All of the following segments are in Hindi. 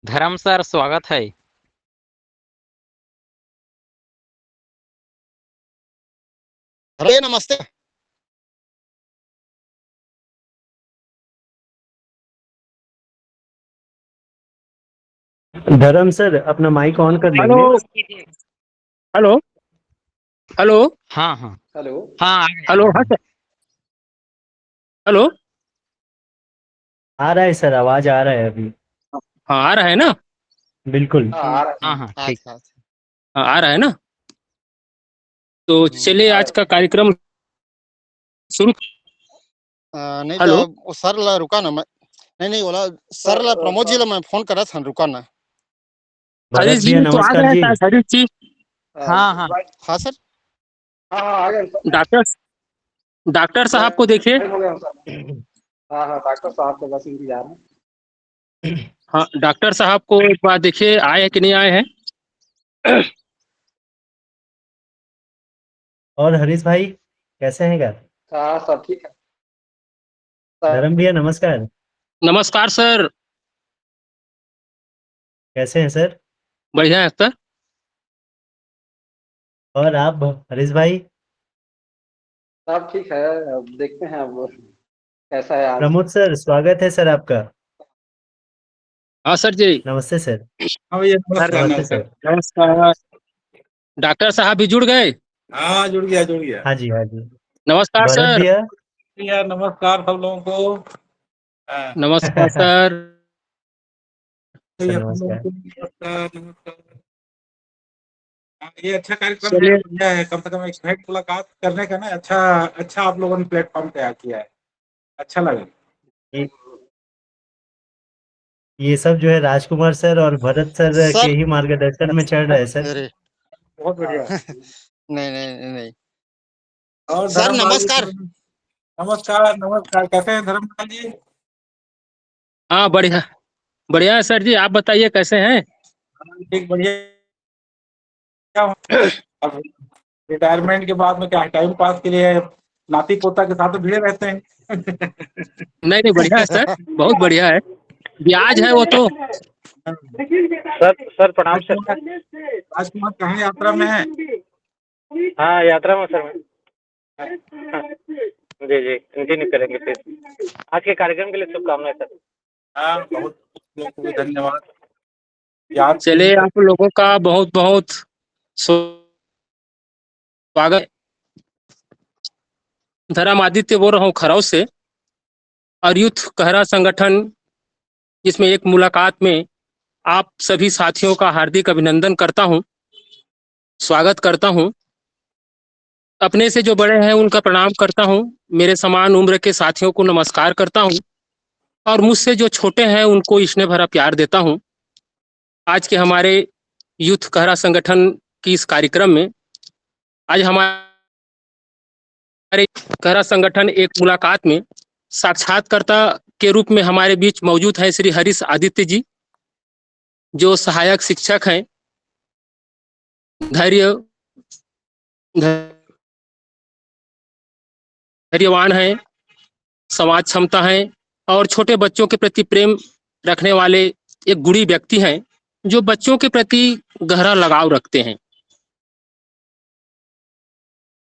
धर्म सर, स्वागत है। अरे नमस्ते। धर्म सर, अपना माइक ऑन कर हेलो लेंगे। हेलो हेलो हाँ हाँ हेलो। हाँ, आ गए, आ हेलो। हाँ गए। Sir, hello. आ रहा है सर, आवाज आ रहा है अभी। हाँ, आ रहा है ना? बिल्कुल। आ रहा हाँ हाँ, ठीक। अच्छा। हाँ, आ रहा है ना? तो चलिए आज का कार्यक्रम शुरू। नहीं तो हेलो। वो सर ला रुका ना मैं। नहीं बोला सर ला प्रमोद जी ला मैं फोन करा था, रुका ना। भरत हरीश जी भैया तो आ नमस्कार गए जी। हैं, हरीश जी। हाँ हाँ हाँ सर। हाँ आ गए सर। डॉक्टर डॉक्टर साहब को देखिए। हो गया सर। हाँ डॉक्टर साहब का बस इंतजार है। हाँ, डॉक्टर साहब को एक बार देखिए, आए हैं कि नहीं आए हैं। और हरीश भाई कैसे हैं क्या? हाँ सब ठीक है धर्म भैया नमस्कार। नमस्कार सर। कैसे हैं सर? बढ़िया है सर। और आप हरीश भाई? सब ठीक है। अब देखते हैं अब कैसा है आज। प्रमोद सर, स्वागत है सर आपका। हाँ सर जी। नमस्ते सर। हाँ भैया नमस्कार नमस्ते नमस्कार। सर। नमस्कार। डॉक्टर साहब भी जुड़ गए। हाँ जुड़ गया। हाँ जी, हाँ जी। नमस्कार भरत सर। भैया। भैया नमस्कार सब लोगों को। हाँ, नमस्कार सर। सर भैया सब लोगों नमस्कार। को नमस्कार। हाँ, ये अच्छा कार्यक्रम है, चलिए, बढ़िया है। कम से कम एक भेंट मुलाकात करने का ना अच्छा अच्छा आप लोगों ने प्लेटफॉर्म तैयार किया है। अच्छा लगा। ये ये सब जो है राजकुमार सर और भरत सर के सर ही मार्गदर्शन में चल रहा है सर। अरे बहुत बढ़िया। नहीं। और सर धर्मपाल जी नमस्कार। नमस्कार नमस्कार, कैसे हैं धर्मपाल जी? हाँ बढ़िया बढ़िया है सर जी, आप बताइए कैसे हैं। हाँ, ठीक बढ़िया। अब रिटायरमेंट के बाद में क्या टाइम पास के लिए नाती पोता के साथ तो भिड़े रहते हैं। नहीं नहीं, बढ़िया है सर, बहुत बढ़िया है। ब्याज है वो तो। सर प्रणाम सर। राजकुमार कहाँ यात्रा में है? हाँ, यात्रा में सर। हाँ, जी कंटिन्यू करेंगे फिर। आज के कार्यक्रम के लिए शुभकामनाएं सर। हाँ बहुत बहुत धन्यवाद। याद चलिए, कीजिए। आप लोगों का बहुत बहुत स्वागत। धर्म आदित्य बोल रहा हूँ खरौच से। और यूथ कहरा संगठन, जिसमें एक मुलाकात में आप सभी साथियों का हार्दिक अभिनंदन करता हूँ, स्वागत करता हूँ। अपने से जो बड़े हैं उनका प्रणाम करता हूँ, मेरे समान उम्र के साथियों को नमस्कार करता हूँ, और मुझसे जो छोटे हैं उनको स्नेह भरा प्यार देता हूँ। आज के हमारे यूथ कहरा संगठन की इस कार्यक्रम में आज हमारे कहरा संगठन एक मुलाकात में साक्षात्कारता के रूप में हमारे बीच मौजूद है श्री हरीश आदित्य जी, जो सहायक शिक्षक हैं, धैर्य धैर्यवान हैं, समाज क्षमता हैं, और छोटे बच्चों के प्रति प्रेम रखने वाले एक गुणी व्यक्ति हैं, जो बच्चों के प्रति गहरा लगाव रखते हैं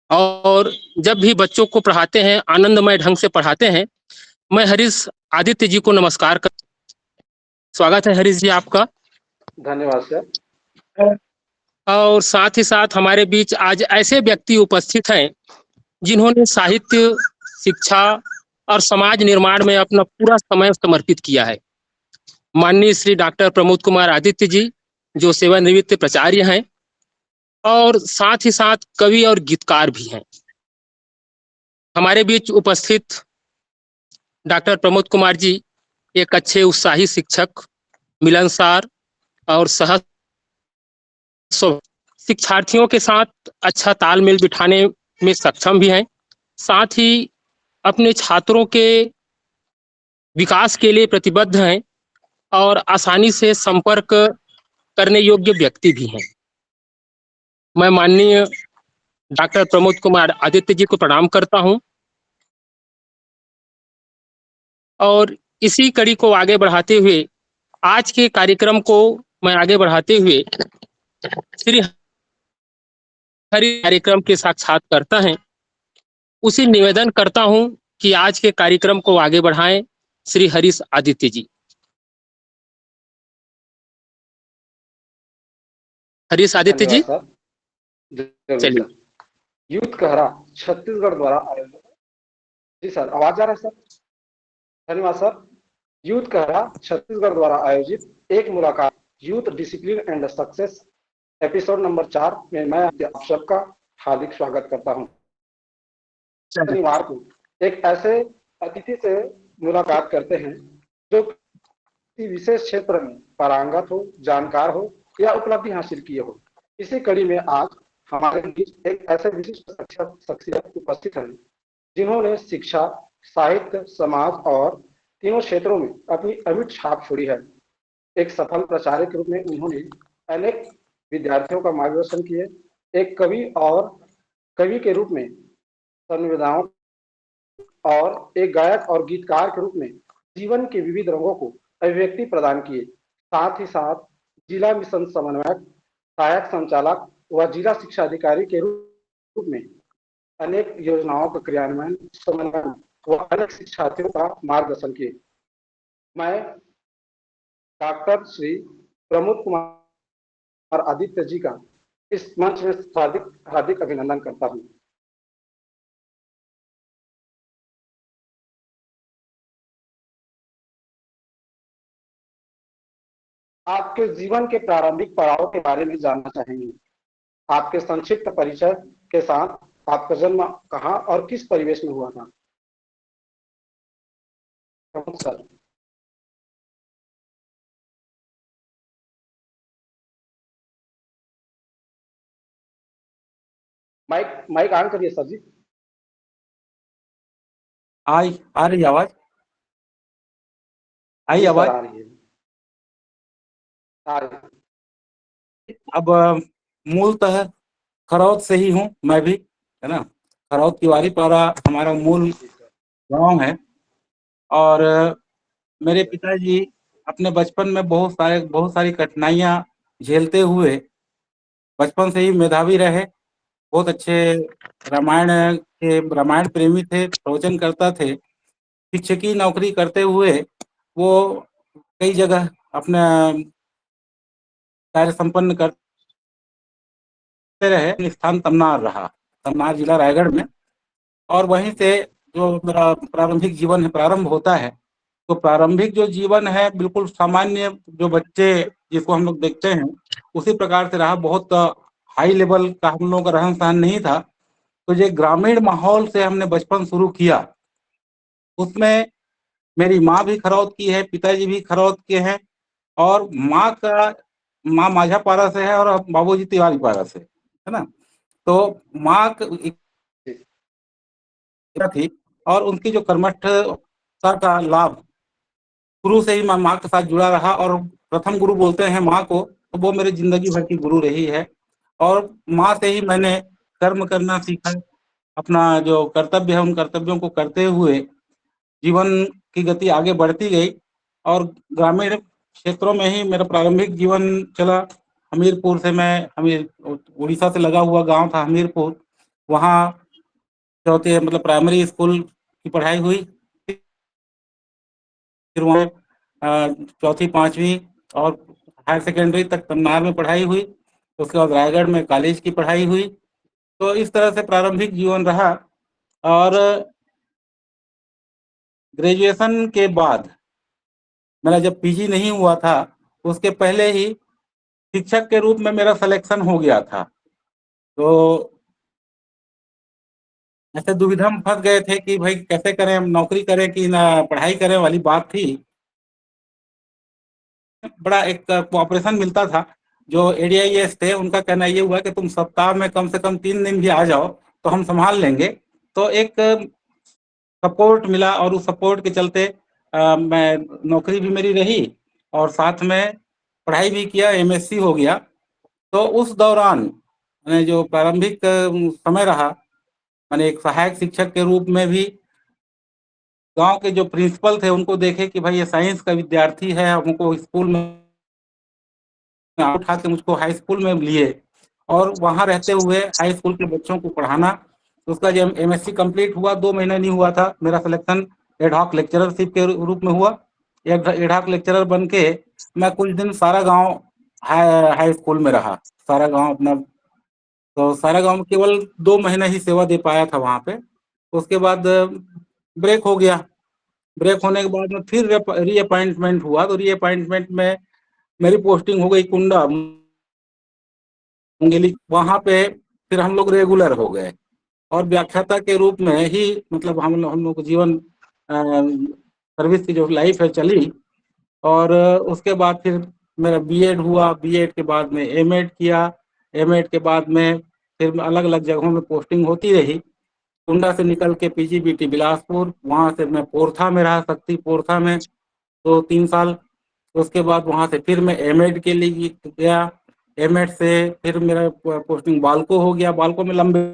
और जब भी बच्चों को पढ़ाते हैं आनंदमय ढंग से पढ़ाते हैं। मैं हरीश आदित्य जी को नमस्कार कर स्वागत है हरीश जी आपका। धन्यवाद सर। और साथ ही साथ हमारे बीच आज ऐसे व्यक्ति उपस्थित हैं जिन्होंने साहित्य, शिक्षा और समाज निर्माण में अपना पूरा समय समर्पित किया है। माननीय श्री डॉक्टर प्रमोद कुमार आदित्य जी, जो सेवानिवृत्त प्राचार्य हैं और साथ ही साथ कवि और गीतकार भी हैं। हमारे बीच उपस्थित डॉक्टर प्रमोद कुमार जी एक अच्छे उत्साही शिक्षक, मिलनसार और सहज शिक्षार्थियों के साथ अच्छा तालमेल बिठाने में सक्षम भी हैं। साथ ही अपने छात्रों के विकास के लिए प्रतिबद्ध हैं और आसानी से संपर्क करने योग्य व्यक्ति भी हैं। मैं माननीय डॉक्टर प्रमोद कुमार आदित्य जी को प्रणाम करता हूं और इसी कड़ी को आगे बढ़ाते हुए आज के कार्यक्रम को मैं आगे बढ़ाते हुए श्री हरि कार्यक्रम के साक्षात्कारता हैं, उसी निवेदन करता हूं कि आज के कार्यक्रम को आगे बढ़ाएं श्री हरीश आदित्य जी। हरीश आदित्य जी, धन्यवाद सर। जरूर चलिए। सर। यूथ कहरा छत्तीसगढ़ द्वारा आयोजित। जी सर, आवाज आ रहा है सर? धन्यवाद सर। यूथ कहरा छत्तीसगढ़ द्वारा आयोजित एक मुलाकात youth discipline and success episode number 4 में मैं आप सबका हार्दिक स्वागत करता हूं। शनिवार को एक ऐसे अतिथि से मुलाकात करते हैं जो किसी विशेष क्षेत्र में पारंगत हो, जानकार हो या उपलब्धि हासिल किए हो। इसी कड़ी में आज हमारे बीच एक ऐसे विशिष्ट शख्सियत उपस्थित है जिन्होंने शिक्षा, साहित्य, समाज और तीनों क्षेत्रों में अपनी अमिट छाप छोड़ी है। एक सफल प्रचारक के रूप में उन्होंने अनेक विद्यार्थियों का मार्गदर्शन किए। एक कवि के रूप में संवेदनाओं और एक गायक और गीतकार के रूप में जीवन के विविध रंगों को अभिव्यक्ति प्रदान किए। साथ ही साथ जिला मिशन समन्वयक, सहायक संचालक व जिला शिक्षा अधिकारी के रूप में अनेक योजनाओं का क्रियान्वयन, समन्वय व अनेक शिक्षार्थियों का मार्गदर्शन किए। मैं डॉक्टर श्री प्रमोद कुमार आदित्य जी का इस मंच में हार्दिक अभिनंदन करता हूं। आपके जीवन के प्रारंभिक पड़ाव के बारे में जानना चाहेंगे। आपके संक्षिप्त परिचय के साथ आपका जन्म कहाँ और किस परिवेश में हुआ था? सर, माइक ऑन करिए सर जी। आ रही आवाज? आई जी आवाज? सर, आ रही है। आ रही है। अब मूलतः खरौद से ही हूँ मैं भी, है ना। खरौद तिवारी पारा हमारा मूल गांव है। और मेरे पिताजी अपने बचपन में बहुत सारी कठिनाइयां झेलते हुए बचपन से ही मेधावी रहे। बहुत अच्छे रामायण प्रेमी थे, प्रवचन करता थे। शिक्षकी नौकरी करते हुए वो कई जगह अपना कार्य संपन्न करते रहे। स्थान तमनार रहा, तमनार जिला रायगढ़ में। और वहीं से जो मेरा प्रारंभिक जीवन है प्रारंभ होता है। तो प्रारंभिक जो जीवन है बिल्कुल सामान्य जो बच्चे जिसको हम लोग देखते हैं उसी प्रकार से रहा। बहुत हाई लेवल का हम लोगों का रहन सहन नहीं था। तो जो ग्रामीण माहौल से हमने बचपन शुरू किया, उसमें मेरी माँ भी खरौद की है, पिताजी भी खरौद के हैं। और माँ माझापारा से है और बाबूजी तिवारी पारा से, है ना। तो माँ थी और उनकी जो कर्मठता का लाभ गुरु से ही माँ के साथ जुड़ा रहा। और प्रथम गुरु बोलते हैं माँ को, तो वो मेरी जिंदगी भर की गुरु रही है। और माँ से ही मैंने कर्म करना सीखा। अपना जो कर्तव्य है उन कर्तव्यों को करते हुए जीवन की गति आगे बढ़ती गई। और ग्रामीण क्षेत्रों में ही मेरा प्रारंभिक जीवन चला। हमीरपुर से उड़ीसा से लगा हुआ गांव था हमीरपुर। वहाँ चौथी मतलब प्राइमरी स्कूल की पढ़ाई हुई। फिर वहाँ चौथी पांचवी और हायर सेकेंडरी तक तमनार में पढ़ाई हुई। उसके बाद रायगढ़ में कॉलेज की पढ़ाई हुई। तो इस तरह से प्रारंभिक जीवन रहा। और ग्रेजुएशन के बाद मेरा जब पीजी नहीं हुआ था उसके पहले ही शिक्षक के रूप में मेरा सिलेक्शन हो गया था। तो ऐसे दुविधा में फंस गए थे कि भाई कैसे करें, नौकरी करें कि ना पढ़ाई करें वाली बात थी। बड़ा एक कोऑपरेशन मिलता था। जो एडीआईएस थे उनका कहना ये हुआ कि तुम सप्ताह में कम से कम 3 दिन भी आ जाओ तो हम संभाल लेंगे। तो एक सपोर्ट मिला और उस सपोर्ट के चलते मैं नौकरी भी मेरी रही और साथ में पढ़ाई भी किया, एमएससी हो गया। तो उस दौरान मैंने जो प्रारंभिक समय रहा, मैंने एक सहायक शिक्षक के रूप में भी गांव के जो प्रिंसिपल थे उनको देखे कि भाई ये साइंस का विद्यार्थी है, हमको स्कूल में उठा के मुझको हाई स्कूल में लिए और वहां रहते हुए हाई स्कूल के बच्चों को पढ़ाना। तो उसका जब एमएससी कंप्लीट हुआ, 2 महीना नहीं हुआ था, मेरा सिलेक्शन एडहॉक लेक्चररशिप के रूप में हुआ। एडहॉक लेक्चरर बन के मैं कुछ दिन सारा गांव हाई स्कूल में रहा, सारा गांव अपना। तो सारा गांव में केवल 2 महीना ही सेवा दे पाया था वहां पे। उसके बाद ब्रेक हो गया। ब्रेक होने के बाद में फिर रीअपॉइंटमेंट हुआ, तो रीअपॉइंटमेंट में मेरी पोस्टिंग हो गई कुंडा मुंगेली। वहां पे फिर हम लोग रेगुलर हो गए और व्याख्याता के रूप में ही मतलब हम लोग को जीवन सर्विस की जो लाइफ है चली। और उसके बाद फिर मेरा बीएड हुआ, बीएड के बाद में एमएड किया, एमएड के बाद में फिर अलग अलग जगहों में पोस्टिंग होती रही। कुंडा से निकल के पीजीबीटी बिलासपुर, वहां से मैं पोरथा में रहा, शक्ति पोरथा में 2-3 साल। उसके बाद वहां से फिर मैं एमएड के लिए गया, एमएड से फिर मेरा पोस्टिंग बालको हो गया। बालको में लंबे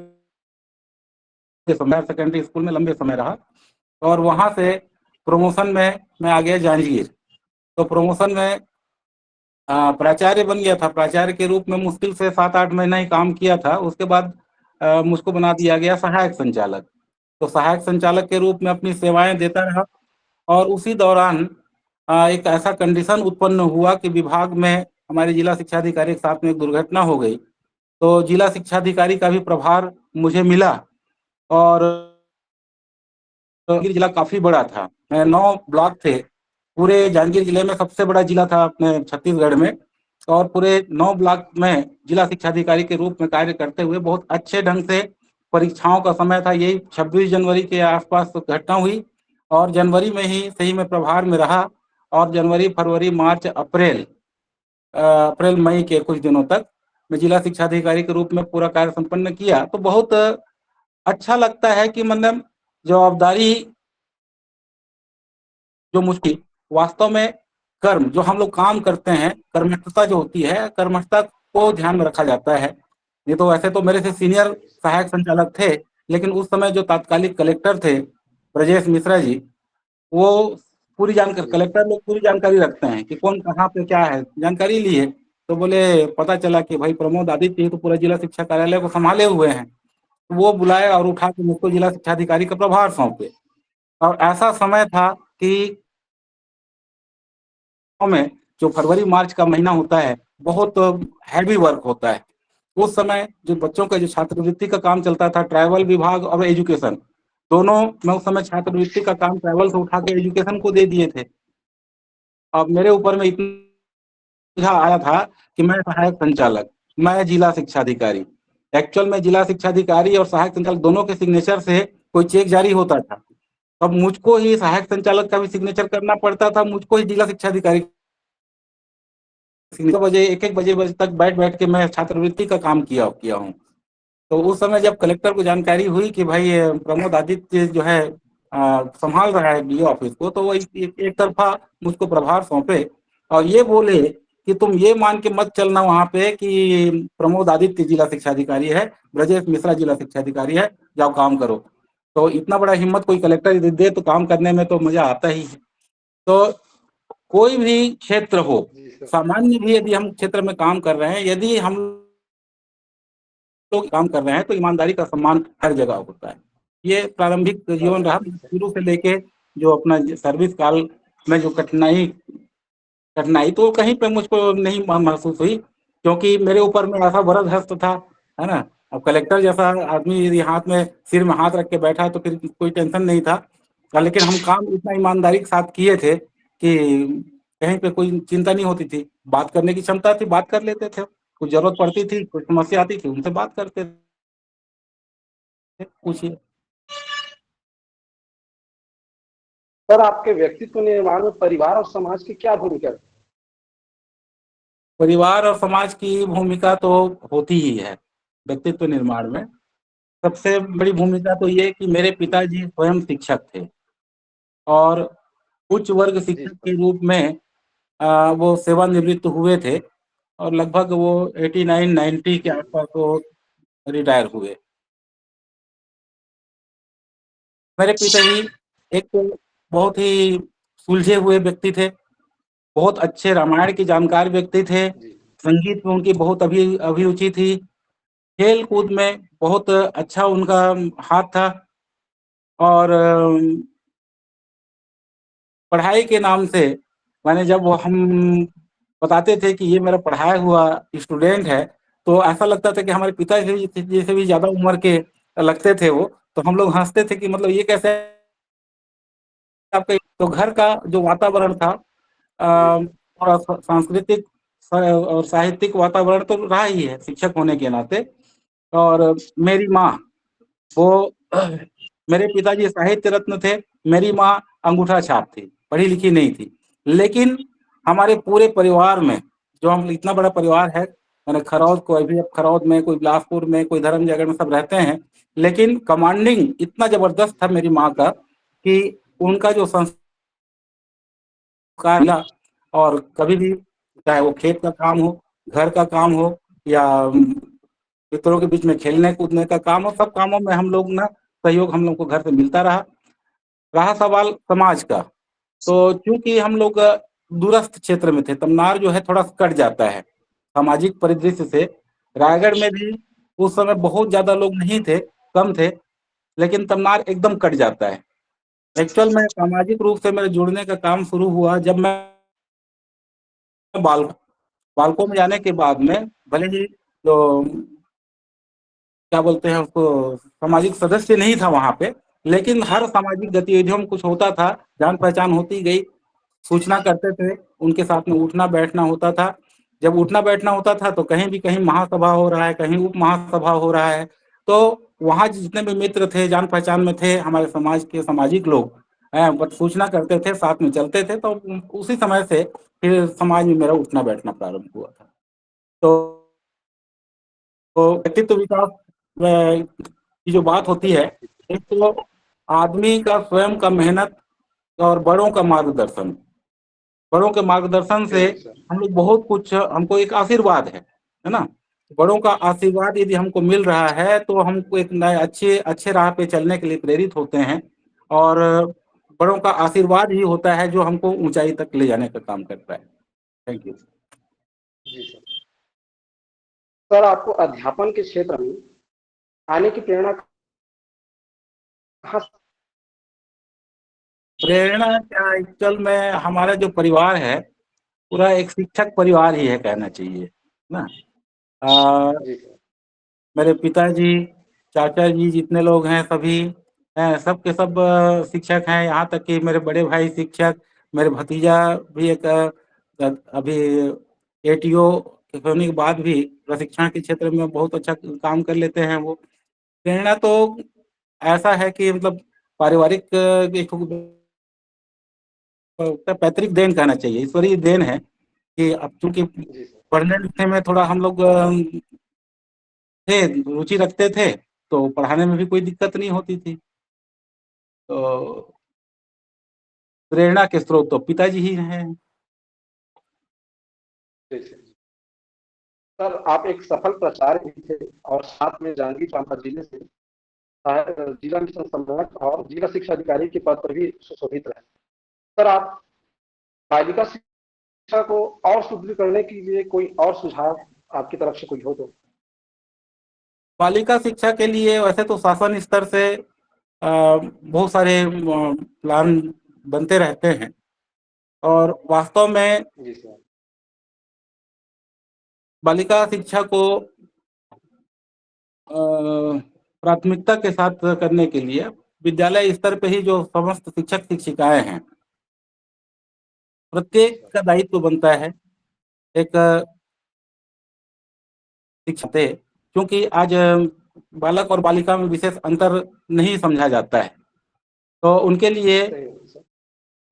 समय, सेकेंडरी स्कूल में लंबे समय रहा और वहां से प्रमोशन में मैं आ गया जांजगीर। तो प्रमोशन में प्राचार्य बन गया था। प्राचार्य के रूप में मुश्किल से 7-8 महीना ही काम किया था। उसके बाद मुझको बना दिया गया सहायक संचालक। तो सहायक संचालक के रूप में अपनी सेवाएं देता रहा और उसी दौरान एक ऐसा कंडीशन उत्पन्न हुआ कि विभाग में हमारे जिला शिक्षा अधिकारी के साथ में एक दुर्घटना हो गई। तो जिला शिक्षा अधिकारी का भी प्रभार मुझे मिला और जांजगीर जिला काफी बड़ा था, 9 ब्लॉक थे। पूरे जांजगीर जिले में सबसे बड़ा जिला था अपने छत्तीसगढ़ में। और पूरे 9 ब्लॉक में जिला शिक्षा अधिकारी के रूप में कार्य करते हुए बहुत अच्छे ढंग से, परीक्षाओं का समय था, यही 26 जनवरी के आसपास तो घटना हुई और जनवरी में ही सही में प्रभार में रहा। और जनवरी, फरवरी, मार्च, अप्रैल मई के कुछ दिनों तक मैं जिला शिक्षा अधिकारी के रूप में पूरा कार्य संपन्न किया। तो बहुत अच्छा लगता है कि मतलब जवाबदारी जो मुश्किल वास्तव में कर्म जो हम लोग काम करते हैं, कर्मठता जो होती है, कर्मठता को ध्यान में रखा जाता है। ये तो वैसे तो मेरे से सीनियर सहायक संचालक थे, लेकिन उस समय जो तात्कालिक कलेक्टर थे ब्रजेश मिश्रा जी, वो पूरी जानकारी, कलेक्टर लोग पूरी जानकारी रखते हैं कि कौन कहाँ पे क्या है। जानकारी ली है तो बोले, पता चला कि भाई प्रमोद आदित्य तो पूरा जिला शिक्षा कार्यालय को संभाले हुए हैं। तो वो बुलाए और उठा के मुझको जिला शिक्षा अधिकारी का प्रभार सौंपे। और ऐसा समय था कि में जो फरवरी मार्च का महीना होता है बहुत हैवी वर्क होता है। उस समय जो बच्चों का जो छात्रवृत्ति का काम चलता था, ट्राइबल विभाग और एजुकेशन दोनों, मैं उस समय छात्रवृत्ति का काम ट्राइबल से उठा के एजुकेशन को दे दिए थे। अब मेरे ऊपर में इतना आया था कि मैं सहायक संचालक, मैं जिला शिक्षा अधिकारी। एक्चुअल में जिला शिक्षा अधिकारी और सहायक संचालक दोनों के सिग्नेचर से कोई चेक जारी होता था। अब मुझको ही सहायक संचालक का भी सिग्नेचर करना पड़ता था, मुझको ही जिला शिक्षा अधिकारी 1 बजे 1-1 बजे तक बैठ बैठ के मैं छात्रवृत्ति का काम किया हूँ। तो उस समय जब कलेक्टर को जानकारी हुई कि भाई प्रमोद आदित्य जो है संभाल रहा है डीओ ऑफिस को, तो वो एक तरफा मुझको प्रभार सौंपे और ये बोले कि तुम ये मान के मत चलना वहां पे कि प्रमोद आदित्य जिला शिक्षा अधिकारी है, ब्रजेश मिश्रा जिला शिक्षा अधिकारी है, जाओ काम करो। तो इतना बड़ा हिम्मत कोई कलेक्टर दे तो काम करने में तो मजा आता ही है। तो कोई भी क्षेत्र हो, सामान्य भी यदि हम क्षेत्र में काम कर रहे हैं, यदि हम लोग काम कर रहे हैं तो ईमानदारी का सम्मान हर जगह होता है। ये प्रारंभिक जीवन रहा शुरू से लेके जो अपना सर्विस काल में जो कठिनाई तो कहीं पे मुझको नहीं महसूस हुई, क्योंकि मेरे ऊपर में ऐसा वरद हस्त था, है ना। अब कलेक्टर जैसा आदमी यदि हाथ में सिर में हाथ रख के बैठा तो फिर कोई टेंशन नहीं था। लेकिन हम काम इतना ईमानदारी के साथ किए थे कि कहीं पे कोई चिंता नहीं होती थी। बात करने की क्षमता थी, बात कर लेते थे। कुछ जरूरत पड़ती थी, कोई समस्या आती थी, उनसे बात करते थे। पूछिए। सर, आपके व्यक्तित्व निर्माण में परिवार और समाज की क्या भूमिका है? परिवार और समाज की भूमिका तो होती ही है व्यक्तित्व निर्माण में। सबसे बड़ी भूमिका तो ये कि मेरे पिताजी स्वयं शिक्षक थे और उच्च वर्ग जी शिक्षक सर। के रूप में वो सेवानिवृत्त हुए थे और लगभग वो 89-90 के जी आसपास वो रिटायर हुए। मेरे पिताजी एक बहुत ही सुलझे हुए व्यक्ति थे, बहुत अच्छे रामायण के जानकार व्यक्ति थे, जी संगीत में उनकी बहुत अभिरुचि थी, खेल कूद में बहुत अच्छा उनका हाथ था और पढ़ाई के नाम से माने जब वो हम बताते थे कि ये मेरा पढ़ाया हुआ स्टूडेंट है, तो ऐसा लगता था कि हमारे पिताजी जैसे भी ज़्यादा उम्र के लगते थे वो, तो हम लोग हँसते थे कि मतलब ये कैसे आपका। तो घर का जो वातावरण था जी थोड़ा सांस्कृतिक और साहित्यिक वातावरण तो रहा ही है शिक्षक होने के नाते। और मेरी माँ वो मेरे पिताजी साहित्य रत्न थे, मेरी माँ अंगूठा छाप थी, पढ़ी लिखी नहीं थी। लेकिन हमारे पूरे परिवार में जो हम इतना बड़ा परिवार है, मैंने खरौद कोई भी खरौद में, कोई बिलासपुर में, कोई धर्मजयगढ़ में, सब रहते हैं, लेकिन कमांडिंग इतना जबरदस्त था मेरी माँ का कि उनका जो संस्कार मिला। और कभी भी चाहे वो खेत का काम हो, घर का काम हो या मित्रों के बीच में खेलने कूदने का काम हो, सब कामों में हम लोग ना सहयोग हम लोग को घर से मिलता रहा। रहा सवाल समाज का, तो चूंकि हम लोग दूरस्थ क्षेत्र में थे, तमनार जो है थोड़ा कट जाता है सामाजिक परिदृश्य से। रायगढ़ में भी उस समय बहुत ज्यादा लोग नहीं थे, कम थे, लेकिन तमनार एकदम कट जाता है। एक्चुअल में सामाजिक रूप से मेरे जुड़ने का काम शुरू हुआ जब मैं बाल बालकों में जाने के बाद में, भले ही जो क्या बोलते हैं उसको सामाजिक सदस्य नहीं था वहां पे, लेकिन हर सामाजिक गतिविधियों में कुछ होता था, जान पहचान होती गई, सूचना करते थे, उनके साथ में उठना बैठना होता था। जब उठना बैठना होता था तो कहीं भी कहीं महासभा हो रहा है, कहीं उप महासभा हो रहा है, तो वहाँ जितने भी मित्र थे, जान पहचान में थे, हमारे समाज के सामाजिक लोग बस सूचना करते थे, साथ में चलते थे। तो उसी समय से फिर समाज में मेरा उठना बैठना प्रारंभ हुआ था। तो व्यक्तित्व विकास की जो बात होती है, एक तो आदमी का स्वयं का मेहनत और बड़ों का मार्गदर्शन, बड़ों के मार्गदर्शन से बिल्कुल सर। हम लोग बहुत कुछ, हमको एक आशीर्वाद है ना। बड़ों का आशीर्वाद यदि हमको मिल रहा है तो हमको एक नए अच्छे अच्छे राह पे चलने के लिए प्रेरित होते हैं। और बड़ों का आशीर्वाद ही होता है जो हमको ऊंचाई तक ले जाने का काम करता है। Thank you. जी सर। सर आपको अध्यापन के क्षेत्र में आने की प्रेरणा कहाँ से? प्रेरणा क्या, एक्चुअल में हमारा जो परिवार है पूरा एक शिक्षक परिवार ही है कहना चाहिए ना। जी सर। मेरे पिताजी, चाचा जी, जितने लोग हैं सभी हैं, सब के सब शिक्षक हैं। यहाँ तक कि मेरे बड़े भाई शिक्षक, मेरे भतीजा भी एक अभी एटीओ होने के बाद भी प्रशिक्षण के क्षेत्र में बहुत अच्छा काम कर लेते हैं वो। प्रेरणा तो ऐसा है कि मतलब पारिवारिक एक पैतृक देन कहना चाहिए, ईश्वरीय देन है कि अब चूंकि जी सर। पढ़ने लिखने में थोड़ा हम लोग थे, रुचि रखते थे, तो पढ़ाने में भी कोई दिक्कत नहीं होती थी। तो प्रेरणा के स्रोत तो पिताजी ही हैं। जी सर। सर आप एक सफल प्राचार्य भी थे और साथ में जांजगीर चांपा जिले से जिला मिशन सम्राट और जिला शिक्षा अधिकारी के पद पर भी सुशोभित रहे। सर आप बालिका शिक्षा को और सुदृढ़ करने के लिए कोई और सुझाव आपकी तरफ से कोई हो तो? बालिका शिक्षा के लिए वैसे तो शासन स्तर से बहुत सारे प्लान बनते रहते हैं और वास्तव में जी सर। बालिका शिक्षा को प्राथमिकता के साथ करने के लिए विद्यालय स्तर पे ही जो समस्त शिक्षक शिक्षिकाएं हैं, जी प्रत्येक सर। का दायित्व बनता है एक शिक्षा दे, क्योंकि आज बालक और बालिका में विशेष अंतर नहीं समझा जाता है। तो उनके लिए सही है सर।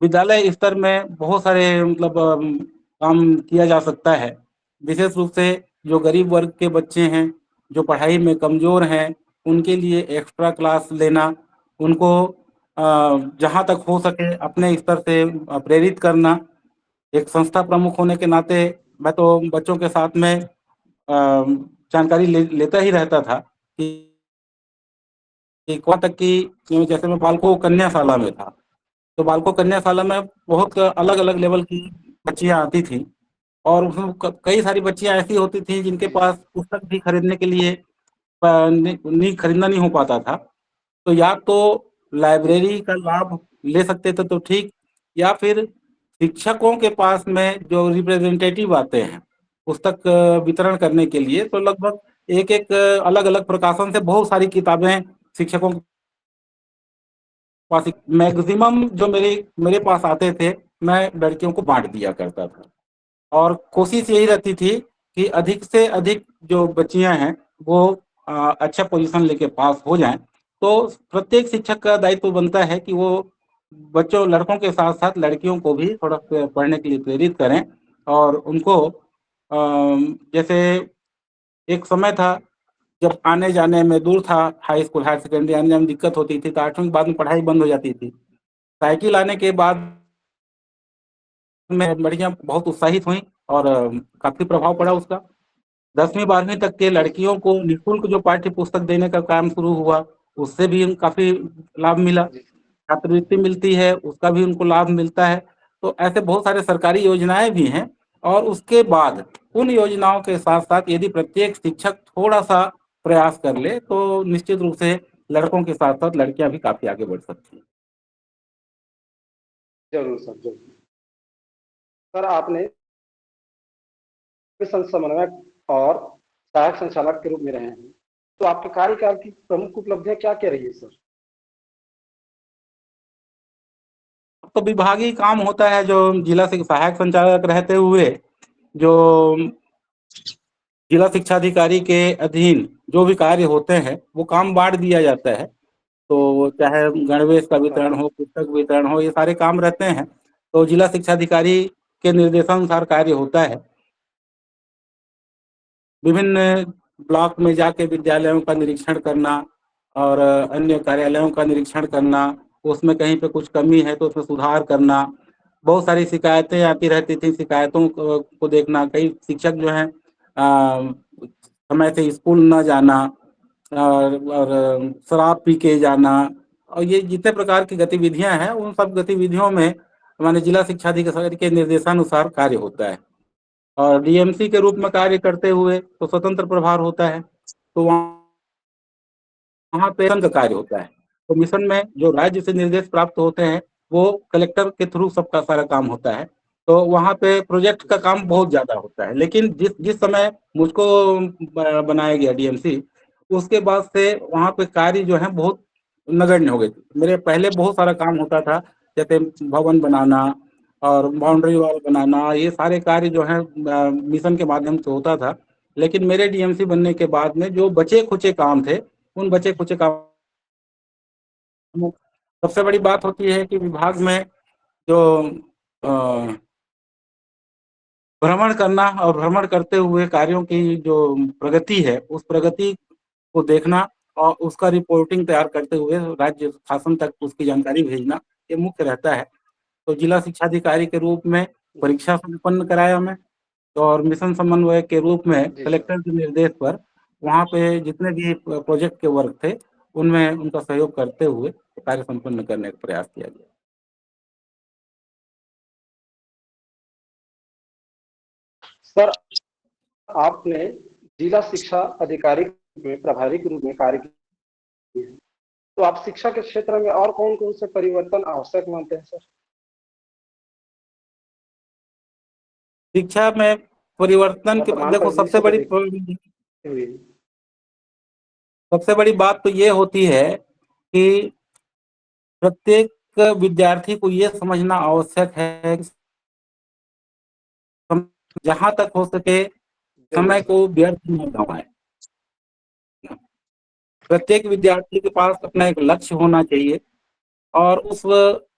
विद्यालय स्तर में बहुत सारे मतलब काम किया जा सकता है। विशेष रूप से जो गरीब वर्ग के बच्चे हैं, जो पढ़ाई में कमजोर हैं, उनके लिए एक्स्ट्रा क्लास लेना, उनको जहाँ तक हो सके अपने स्तर से प्रेरित करना। एक संस्था प्रमुख होने के नाते मैं तो बच्चों के साथ में जानकारी लेता ही रहता था कि वहाँ तक कि जैसे मैं बालको कन्याशाला में था, तो बालको कन्याशाला में बहुत अलग अलग लेवल की बच्चियां आती थी, और उसमें कई सारी बच्चियां ऐसी होती थी जिनके जी पास पुस्तक भी खरीदने के लिए नहीं खरीदना नहीं हो पाता था। तो या तो जी लाइब्रेरी का लाभ ले सकते थे तो ठीक, या फिर शिक्षकों के पास में जो रिप्रेजेंटेटिव आते हैं पुस्तक वितरण करने के लिए, तो लगभग एक एक अलग अलग प्रकाशन से बहुत सारी किताबें शिक्षकों के पास, मैक्सिमम जो मेरे मेरे पास आते थे, मैं लड़कियों को बांट दिया करता था। और कोशिश यही रहती थी कि अधिक से अधिक जो बच्चियां हैं वो अच्छा पोजीशन लेके पास हो जाएं। तो प्रत्येक शिक्षक का दायित्व बनता है कि वो बच्चों लड़कों के साथ साथ लड़कियों को भी थोड़ा पढ़ने के लिए प्रेरित करें, और उनको जैसे एक समय था जब आने जाने में दूर था, हाई स्कूल हायर सेकेंडरी आने जाने में दिक्कत होती थी, तो 8वीं के बाद में पढ़ाई बंद हो जाती थी। साइकिल आने के बाद में लड़कियां बहुत उत्साहित हुई, और काफी प्रभाव पड़ा उसका। 10वीं 12वीं तक के लड़कियों को निःशुल्क जो पाठ्य पुस्तक देने का काम शुरू हुआ, उससे भी काफी लाभ मिला। जी छात्रवृत्ति मिलती है, उसका भी उनको लाभ मिलता है। तो ऐसे बहुत सारे सरकारी योजनाएं भी हैं। और उसके बाद उन योजनाओं के साथ साथ यदि प्रत्येक शिक्षक थोड़ा सा प्रयास कर ले, तो निश्चित रूप से लड़कों के साथ साथ लड़कियां भी काफी आगे बढ़ सकती हैं। जरूर सर, जरूर सर। आपने मिशन समन्वयक और सहायक संचालक के रूप में रहे हैं, तो आपके कार्यकाल की प्रमुख उपलब्धियां क्या क्या रही है सर? तो विभागीय काम होता है, जो जिला से सहायक संचालक रहते हुए जो जिला शिक्षा अधिकारी के अधीन जो भी कार्य होते हैं वो काम बांट दिया जाता है। तो चाहे गणवेश का हाँ वितरण हो, पुस्तक वितरण हो, ये सारे काम रहते हैं। तो जिला शिक्षा अधिकारी के निर्देशानुसार कार्य होता है। विभिन्न ब्लॉक में जाके विद्यालयों का निरीक्षण करना, और अन्य कार्यालयों का निरीक्षण करना, उसमें कहीं पे कुछ कमी है तो उसमें सुधार करना। बहुत सारी शिकायतें आती रहती थी, शिकायतों को देखना। कई शिक्षक जो हैं समय से स्कूल न जाना, और शराब पी के जाना, और ये जितने प्रकार की गतिविधियां हैं उन सब गतिविधियों में हमारे जिला शिक्षा अधिकारी के निर्देशानुसार कार्य होता है। और डीएमसी के रूप में कार्य करते हुए तो स्वतंत्र प्रभार होता है, तो वहाँ पे मिशन का कार्य होता है। तो मिशन में जो राज्य से निर्देश प्राप्त होते हैं वो कलेक्टर के थ्रू सबका सारा काम होता है। तो वहाँ पे प्रोजेक्ट का काम बहुत ज्यादा होता है। लेकिन जिस जिस समय मुझको बनाया गया डीएमसी, उसके बाद से वहाँ पे कार्य जो है बहुत नगण्य हो गए। मेरे पहले बहुत सारा काम होता था, जैसे भवन बनाना और बाउंड्री वॉल बनाना, ये सारे कार्य जो है मिशन के माध्यम से होता था। लेकिन मेरे डीएमसी बनने के बाद में जो बचे खुचे काम थे, उन बचे खुचे कामों, सबसे बड़ी बात होती है कि विभाग में जो भ्रमण करना, और भ्रमण करते हुए कार्यों की जो प्रगति है उस प्रगति को देखना, और उसका रिपोर्टिंग तैयार करते हुए राज्य शासन तक उसकी जानकारी भेजना, ये मुख्य रहता है। तो जिला शिक्षा अधिकारी के रूप में जी परीक्षा संपन्न कराया मैं, और मिशन समन्वयक के रूप में जी सर। कलेक्टर के निर्देश पर वहाँ पे जितने भी प्रोजेक्ट के वर्क थे उनमें उनका सहयोग करते हुए कार्य संपन्न करने का प्रयास किया गया। सर, आपने जिला शिक्षा अधिकारी में प्रभारी के रूप में कार्य किया है, तो आप शिक्षा के क्षेत्र में और कौन कौन से परिवर्तन आवश्यक मानते हैं सर? शिक्षा में परिवर्तन के वर्तमान देखो, परिदृश्य को देखते हुए। सबसे बड़ी बात तो ये होती है कि प्रत्येक विद्यार्थी को ये समझना आवश्यक है कि जहां तक हो सके जरूर समय सर। को व्यर्थ न गंवाएं। प्रत्येक विद्यार्थी के पास अपना एक लक्ष्य होना चाहिए, और उस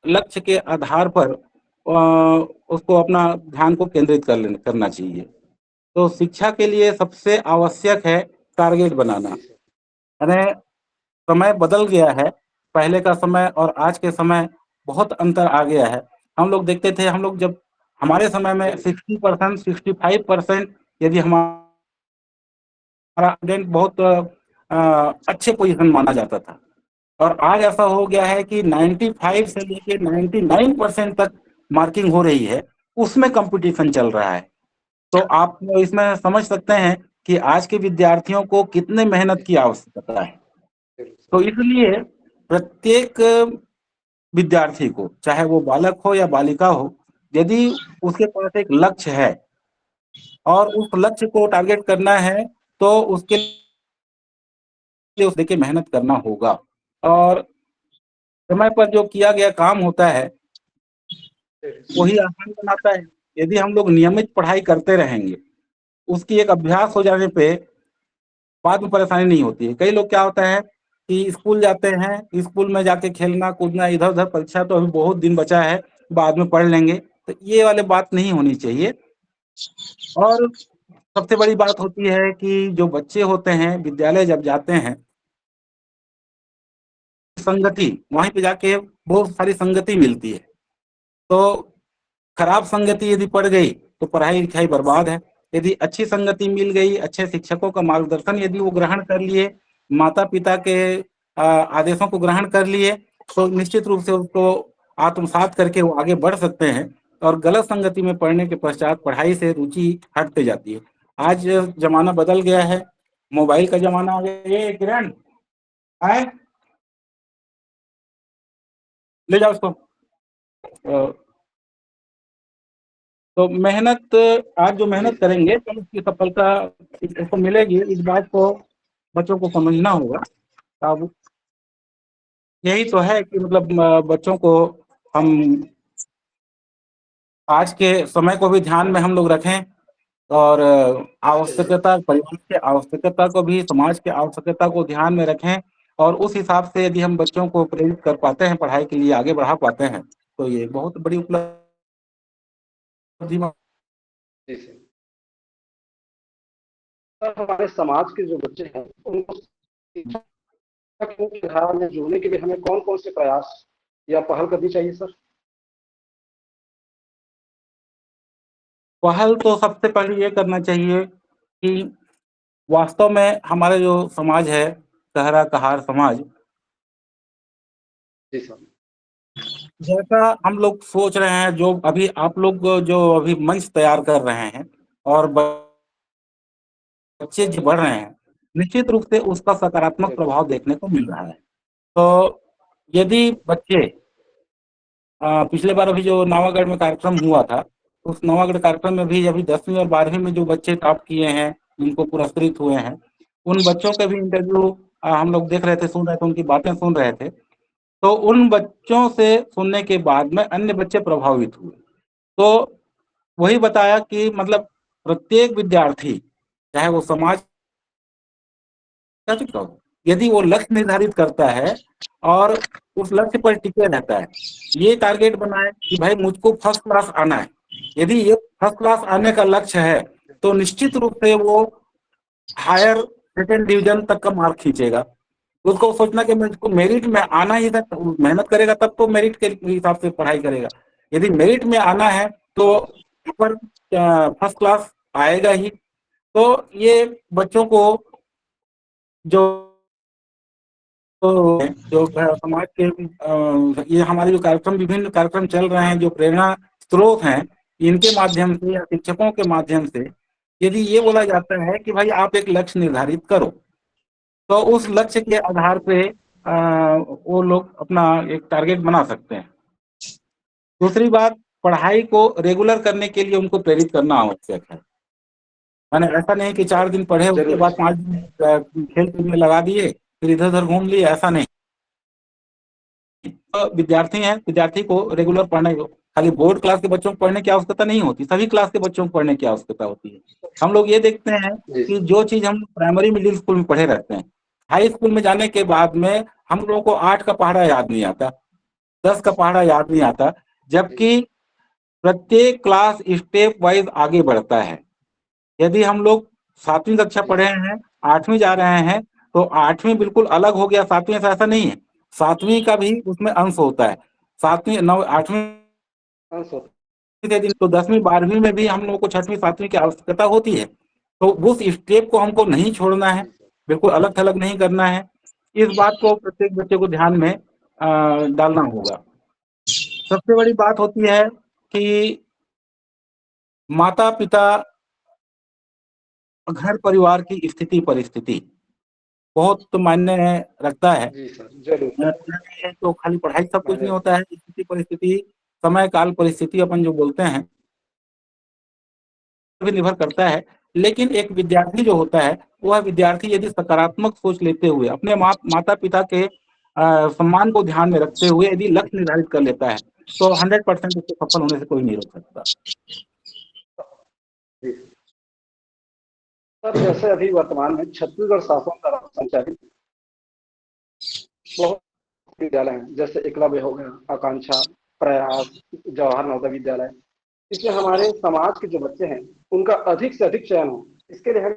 लक्ष्य के आधार पर उसको अपना ध्यान को केंद्रित करना चाहिए। तो शिक्षा के लिए सबसे आवश्यक है टारगेट बनाना। जी सर। यानी समय बदल गया है, पहले का समय और आज के समय बहुत अंतर आ गया है। हम लोग देखते थे, हम लोग जब हमारे समय में जरूर 60% 65% यदि हमारा स्टूडेंट बहुत अच्छे पोजीशन माना जाता था। और आज ऐसा हो गया है कि 95 से लेके 99% तक मार्किंग हो रही है, उसमें कंपटीशन चल रहा है। तो आप इसमें समझ सकते हैं कि आज के विद्यार्थियों को कितने मेहनत की आवश्यकता है। तो इसलिए प्रत्येक विद्यार्थी को, चाहे वो बालक हो या बालिका हो, यदि उसके पास एक लक्ष्य है और उस लक्ष्य को टारगेट करना है, तो उसके लिए उसे देखिए मेहनत करना होगा। और समय पर जो किया गया काम होता है वही आसान बनाता है। यदि हम लोग नियमित पढ़ाई करते रहेंगे, उसकी एक अभ्यास हो जाने पे बाद में परेशानी नहीं होती है। कई लोग क्या होता है कि स्कूल जाते हैं, स्कूल में जाके खेलना कूदना, इधर उधर, परीक्षा तो अभी बहुत दिन बचा है, बाद में पढ़ लेंगे, तो ये वाले बात नहीं होनी चाहिए। और सबसे बड़ी बात होती है कि जो बच्चे होते हैं विद्यालय जब जाते हैं, संगति वहीं पे जाके बहुत सारी संगति मिलती है। तो खराब संगति यदि पड़ गई तो पढ़ाई लिखाई बर्बाद है। यदि अच्छी संगति मिल गई, अच्छे शिक्षकों का मार्गदर्शन यदि वो ग्रहण कर लिए, माता पिता के आदेशों को ग्रहण कर लिए, तो निश्चित रूप से उसको आत्मसात करके वो आगे बढ़ सकते हैं। और गलत संगति में पढ़ने के पश्चात पढ़ाई से रुचि हटते जाती है। आज जमाना बदल गया है, मोबाइल का जमाना आ गया। ये किरण आए, ले जाओ उसको। तो मेहनत, आज जो मेहनत करेंगे तो उसकी सफलता इसको मिलेगी। इस बात को बच्चों को समझना होगा। अब यही तो है कि मतलब बच्चों को हम आज के समय को भी ध्यान में हम लोग रखें, और आवश्यकता, परिवार की आवश्यकता को भी, समाज की आवश्यकता को ध्यान में रखें। और उस हिसाब से यदि हम बच्चों को प्रेरित कर पाते हैं, पढ़ाई के लिए आगे बढ़ा पाते हैं, तो ये बहुत बड़ी उपलब्धि। जी सर। सर, हमारे समाज के जो बच्चे हैं उनको शिक्षा की मुख्य धारा में जोड़ने के लिए हमें कौन कौन से प्रयास या पहल करनी चाहिए सर? पहल तो सबसे पहले ये करना चाहिए कि वास्तव में हमारा जो समाज है, कहरा कहार समाज, जी सर। जैसा हम लोग सोच रहे हैं, जो अभी आप लोग जो अभी मंच तैयार कर रहे हैं और बच्चे जो बढ़ रहे हैं, निश्चित रूप से उसका सकारात्मक प्रभाव देखने को मिल रहा है। तो यदि बच्चे पिछले बार अभी जो नवागढ़ में कार्यक्रम हुआ था, उस नवागढ़ कार्यक्रम में भी अभी 10वीं और 12वीं में जो बच्चे टॉप किए हैं, जिनको पुरस्कृत हुए हैं, उन बच्चों के भी इंटरव्यू हम लोग देख रहे थे, सुन रहे थे, उनकी बातें सुन रहे थे। तो उन बच्चों से सुनने के बाद में अन्य बच्चे प्रभावित हुए। तो वही बताया कि मतलब प्रत्येक विद्यार्थी, चाहे वो समाज का चुका हो, यदि वो लक्ष्य निर्धारित करता है और उस लक्ष्य पर टिके रहता है, ये टारगेट बनाए कि भाई मुझको फर्स्ट क्लास आना है, यदि ये फर्स्ट क्लास आने का लक्ष्य है, तो निश्चित रूप से वो हायर सेकेंड डिवीजन तक का मार्क खींचेगा। उसको सोचना कि मुझको मेरिट में आना ही था, तो मेहनत करेगा तब तो मेरिट के हिसाब से पढ़ाई करेगा। यदि मेरिट में आना है तो ऊपर फर्स्ट क्लास आएगा ही। तो ये बच्चों को जो जो समाज के ये हमारे जो कार्यक्रम, विभिन्न कार्यक्रम चल रहे हैं, जो प्रेरणा स्रोत हैं, इनके माध्यम से या शिक्षकों के माध्यम से यदि ये बोला जाता है कि भाई आप एक लक्ष्य निर्धारित करो, तो उस लक्ष्य के आधार पे वो लोग अपना एक टारगेट बना सकते हैं। दूसरी बात, पढ़ाई को रेगुलर करने के लिए उनको प्रेरित करना आवश्यक है। मैंने ऐसा नहीं कि 4 दिन पढ़े उसके बाद 5 दिन खेल कूद में लगा दिए, फिर इधर उधर घूम लिए, ऐसा नहीं। तो विद्यार्थी हैं, विद्यार्थी को रेगुलर पढ़ने को, खाली बोर्ड क्लास के बच्चों को पढ़ने की आवश्यकता नहीं होती, सभी क्लास के बच्चों को पढ़ने की आवश्यकता होती है। हम लोग ये देखते हैं कि जो चीज हम प्राइमरी मिडिल स्कूल में पढ़े रहते हैं, हाई स्कूल में जाने के बाद में हम लोगों को 8 का पहाड़ा याद नहीं आता, 10 का पहाड़ा याद नहीं आता, जबकि प्रत्येक क्लास स्टेप वाइज आगे बढ़ता है। यदि हम लोग 7वीं कक्षा पढ़े हैं, 8वीं जा रहे हैं, तो 8वीं बिल्कुल अलग हो गया 7वीं से, ऐसा नहीं है। 7वीं का भी उसमें अंश होता है। 7वीं 9 8वीं के दिन तो 10वीं 12वीं में भी हम लोगों को 6वीं 7वीं की आवश्यकता होती है। तो उस स्टेप को हमको नहीं छोड़ना है, बिल्कुल अलग थलग नहीं करना है। इस बात को प्रत्येक बच्चे को ध्यान में डालना होगा। सबसे बड़ी बात होती है कि माता पिता, घर परिवार की स्थिति परिस्थिति बहुत मायने रखता है। जी सर, जरूर। तो खाली पढ़ाई सब कुछ मैंने नहीं होता है, स्थिति परिस्थिति, समय काल परिस्थिति अपन जो बोलते हैं भी निर्भर करता है। लेकिन एक विद्यार्थी जो होता है, वह विद्यार्थी यदि सकारात्मक सोच लेते हुए अपने माता पिता के सम्मान को ध्यान में रखते हुए यदि लक्ष्य निर्धारित कर लेता है, तो 100% उसको सफल होने से कोई नहीं रोक सकता। जी सर, जैसे अभी वर्तमान में छत्तीसगढ़ शासन द्वारा संचालित बहुत विद्यालय हैं, जैसे एकलव्य हो गया, आकांक्षा, प्रयास, जवाहर नवोदय विद्यालय। इसमें हमारे समाज के जो बच्चे हैं उनका अधिक से अधिक चयन हो, इसके लिए हमें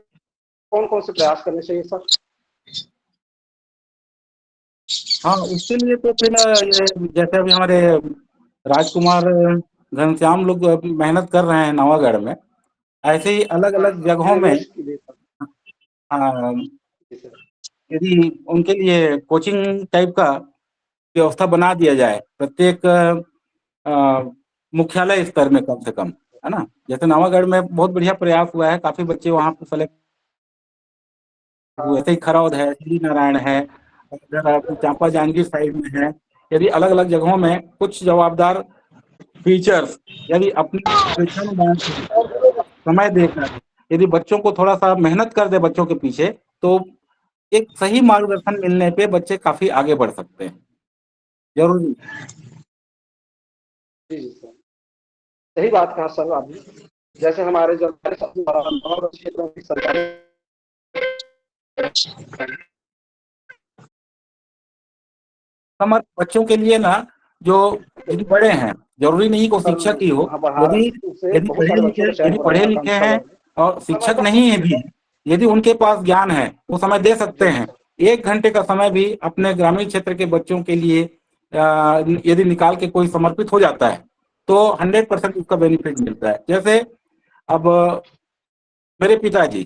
कौन कौन से प्रयास करने चाहिए सर? हाँ, इसके लिए तो फिर ये जैसे अभी हमारे राजकुमार घनश्याम लोग मेहनत कर रहे हैं नवागढ़ में, ऐसे ही अलग अलग जगहों में निवेश के लिए सर। जी सर। यदि उनके लिए कोचिंग टाइप का व्यवस्था बना दिया जाए प्रत्येक मुख्यालय स्तर में कम से कम, है ना। जैसे नवागढ़ में बहुत बढ़िया प्रयास हुआ है, काफी बच्चे वहाँ पे सेलेक्ट हुए। ऐसे ही खरौद है, श्री नारायण है, इधर चांपा जांजगीर साइड में है। यदि अलग अलग जगहों में कुछ जवाबदार टीचर्स यदि अपनी परीक्षा में समय देकर यदि बच्चों को थोड़ा सा मेहनत कर दे बच्चों के पीछे, तो एक सही मार्गदर्शन मिलने पे बच्चे काफी आगे बढ़ सकते हैं। जरूरी। जी जी सर, सही बात कहा सर आपने। जैसे हमारे जो क्षेत्रों की सरकारी हमारे बच्चों के लिए ना, जो यदि बड़े हैं, जरूरी नहीं को शिक्षक ही हो, वहाँ बढ़ा यदि उससे यदि बहुत पढ़े सारे लिखे बच्चों का चयन यदि हो रहा पढ़े है लिखे आकांक्षा हैं वाले। और शिक्षक नहीं है भी, यदि उनके पास ज्ञान है, वो समय दे सकते हैं। 1 घंटे का समय भी अपने ग्रामीण क्षेत्र के बच्चों के लिए यदि निकाल के कोई समर्पित हो जाता है, तो 100% उसका बेनिफिट मिलता है। जैसे अब मेरे पिताजी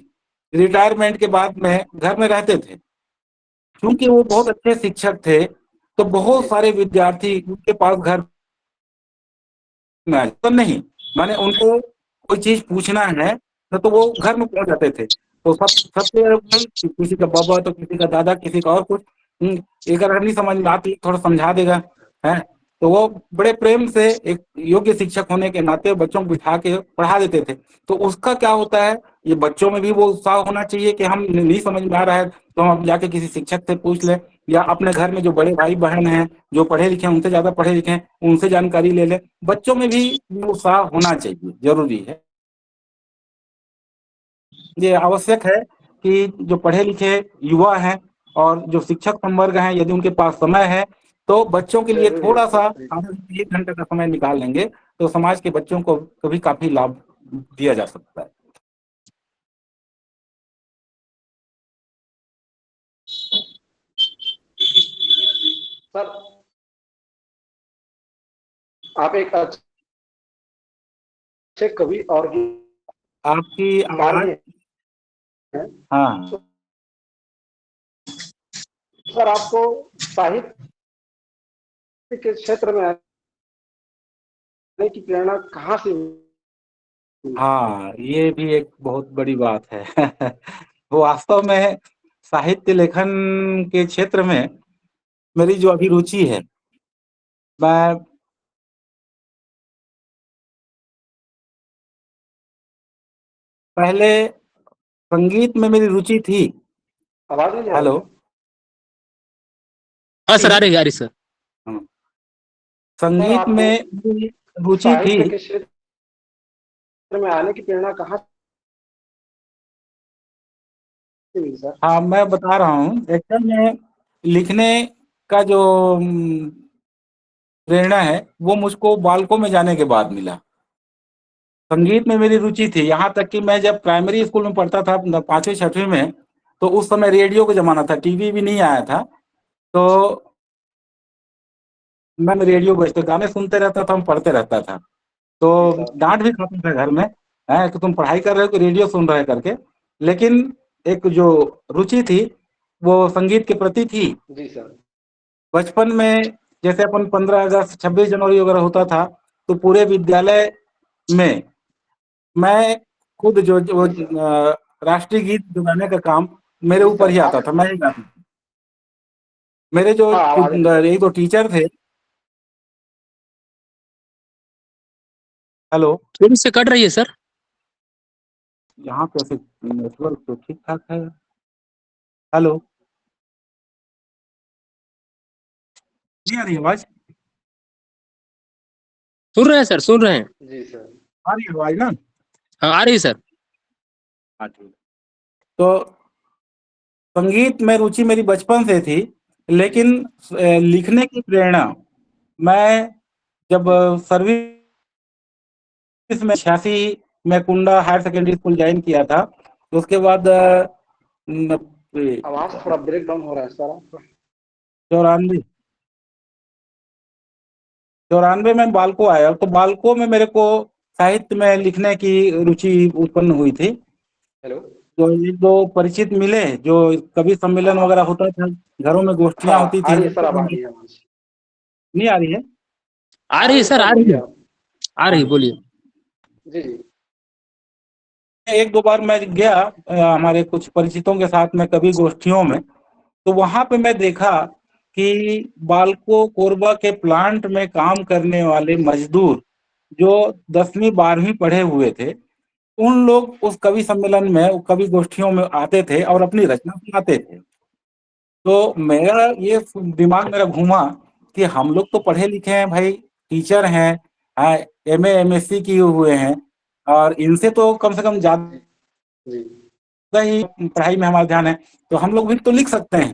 रिटायरमेंट के बाद में घर में रहते थे, क्योंकि वो बहुत अच्छे शिक्षक थे, तो बहुत सारे विद्यार्थी उनके पास घर में आए। तो नहीं, माने उनको कोई चीज पूछना है तो वो घर में पहुंच जाते थे। तो सबसे भाई किसी का बाबा तो किसी का दादा किसी का और कुछ, एक अगर नहीं समझ में आती थोड़ा समझा देगा, है। तो वो बड़े प्रेम से एक योग्य शिक्षक होने के नाते बच्चों को बिठा के पढ़ा देते थे। तो उसका क्या होता है, ये बच्चों में भी वो उत्साह होना चाहिए कि हम नहीं समझ में आ रहा है तो हम जाके किसी शिक्षक से पूछ लें, या अपने घर में जो बड़े भाई बहन हैं जो पढ़े लिखे हैं, उनसे ज्यादा पढ़े लिखे हैं, उनसे जानकारी ले लें। बच्चों में भी उत्साह होना चाहिए, जरूरी है। ये आवश्यक है कि जो पढ़े लिखे युवा हैं और जो शिक्षक संवर्ग हैं, यदि उनके पास समय है तो बच्चों के लिए जरूरी है थोड़ा सा सर। 1 घंटे का समय निकाल लेंगे, तो समाज के बच्चों को कभी काफी लाभ दिया जा सकता है। सर, आप एक अच्छे कवि और आपकी मानी आवाज। हैं, हाँ, तो सर आपको साहित्य के क्षेत्र में आने की प्रेरणा कहाँ से मिली? हाँ, ये भी एक बहुत बड़ी बात है। वो वास्तव में साहित्य लेखन के क्षेत्र में मेरी जो अभिरुचि है, मैं पहले संगीत में मेरी रुचि थी। आवाज नहीं आ रही हेलो। है? हाँ सर, आ रही सर। हाँ, सर संगीत आपको में मेरी रुचि थी। साहित्य के क्षेत्र में आने की प्रेरणा कहाँ से मिली सर? हाँ, मैं बता रहा हूँ, एक्चुअल में लिखने का जो प्रेरणा है वो मुझको बालकों में जाने के बाद मिला। संगीत में मेरी रुचि थी, यहाँ तक कि मैं जब प्राइमरी स्कूल में पढ़ता था 5वीं 6वीं में, तो उस समय रेडियो का जमाना था, टीवी भी नहीं आया था। तो मैं रेडियो बजते गाने सुनते रहता था, हम पढ़ते रहता था। तो जी सर। डांट भी खाता था घर में, है कि तुम पढ़ाई कर रहे हो कि रेडियो सुन रहे करके। लेकिन एक जो रुचि थी वो संगीत के प्रति थी। जी सर। बचपन में जैसे अपन 15 अगस्त 26 जनवरी वगैरह होता था तो पूरे विद्यालय में मैं खुद जो जी सर। राष्ट्रीय गीत जो गाने का काम मेरे जी ऊपर सर ही आता आप। था, मैं ही गाता था। मेरे जो हाँ आवाज आ रही सर। एक दो टीचर थे। हेलो। थोड़ी से कट रही है सर। यहाँ पे ऐसे नेटवर्क तो ठीक ठाक है। हेलो, नहीं आ रही आवाज? सुन रहे हैं सर, सुन रहे हैं। जी सर। आ रही है आवाज ना? हाँ, आ रही है सर। हाँ ठीक। तो संगीत में रुचि मेरी बचपन से थी, जी लेकिन लिखने की प्रेरणा मैं जब जी सर्विस में 86 में कुंडा हायर सेकेंडरी स्कूल ज्वाइन किया था। तो उसके बाद 90 आवाज थोड़ा ब्रेक डाउन हो रहा है सर आपका। 94 94 में बालको आया, तो बालको में मेरे को साहित्य में लिखने की रुचि उत्पन्न हुई थी। हेलो। तो एक दो परिचित मिले, जो कवि सम्मेलन हाँ वगैरह होता था, घरों में गोष्ठियां हाँ होती आ थी। रही है सर, अब आ रही है आवाज। नहीं आ रही है? आ आ रही रही है है सर, सर, आ रही बोलिए है। आप। आ रही है, बोलिए। जी जी। एक दो बार मैं गया हमारे कुछ परिचितों के साथ में कवि गोष्ठियों में, तो वहां पे मैं देखा कि बालको कोरबा के प्लांट में काम करने वाले जी सर। मजदूर जो 10वीं 12वीं पढ़े हुए थे, उन लोग उस कवि सम्मेलन में, कवि गोष्ठियों में आते थे जी और सर। अपनी रचना सुनाते थे। तो मेरा ये दिमाग मेरा घूमा कि हम लोग तो पढ़े लिखे हैं भाई, टीचर हैं, एमए एमएससी किए हुए हैं, और इनसे तो कम से कम जी ज्यादा जी ही पढ़ाई में हमारा ध्यान है, तो हम लोग भी तो लिख सकते हैं।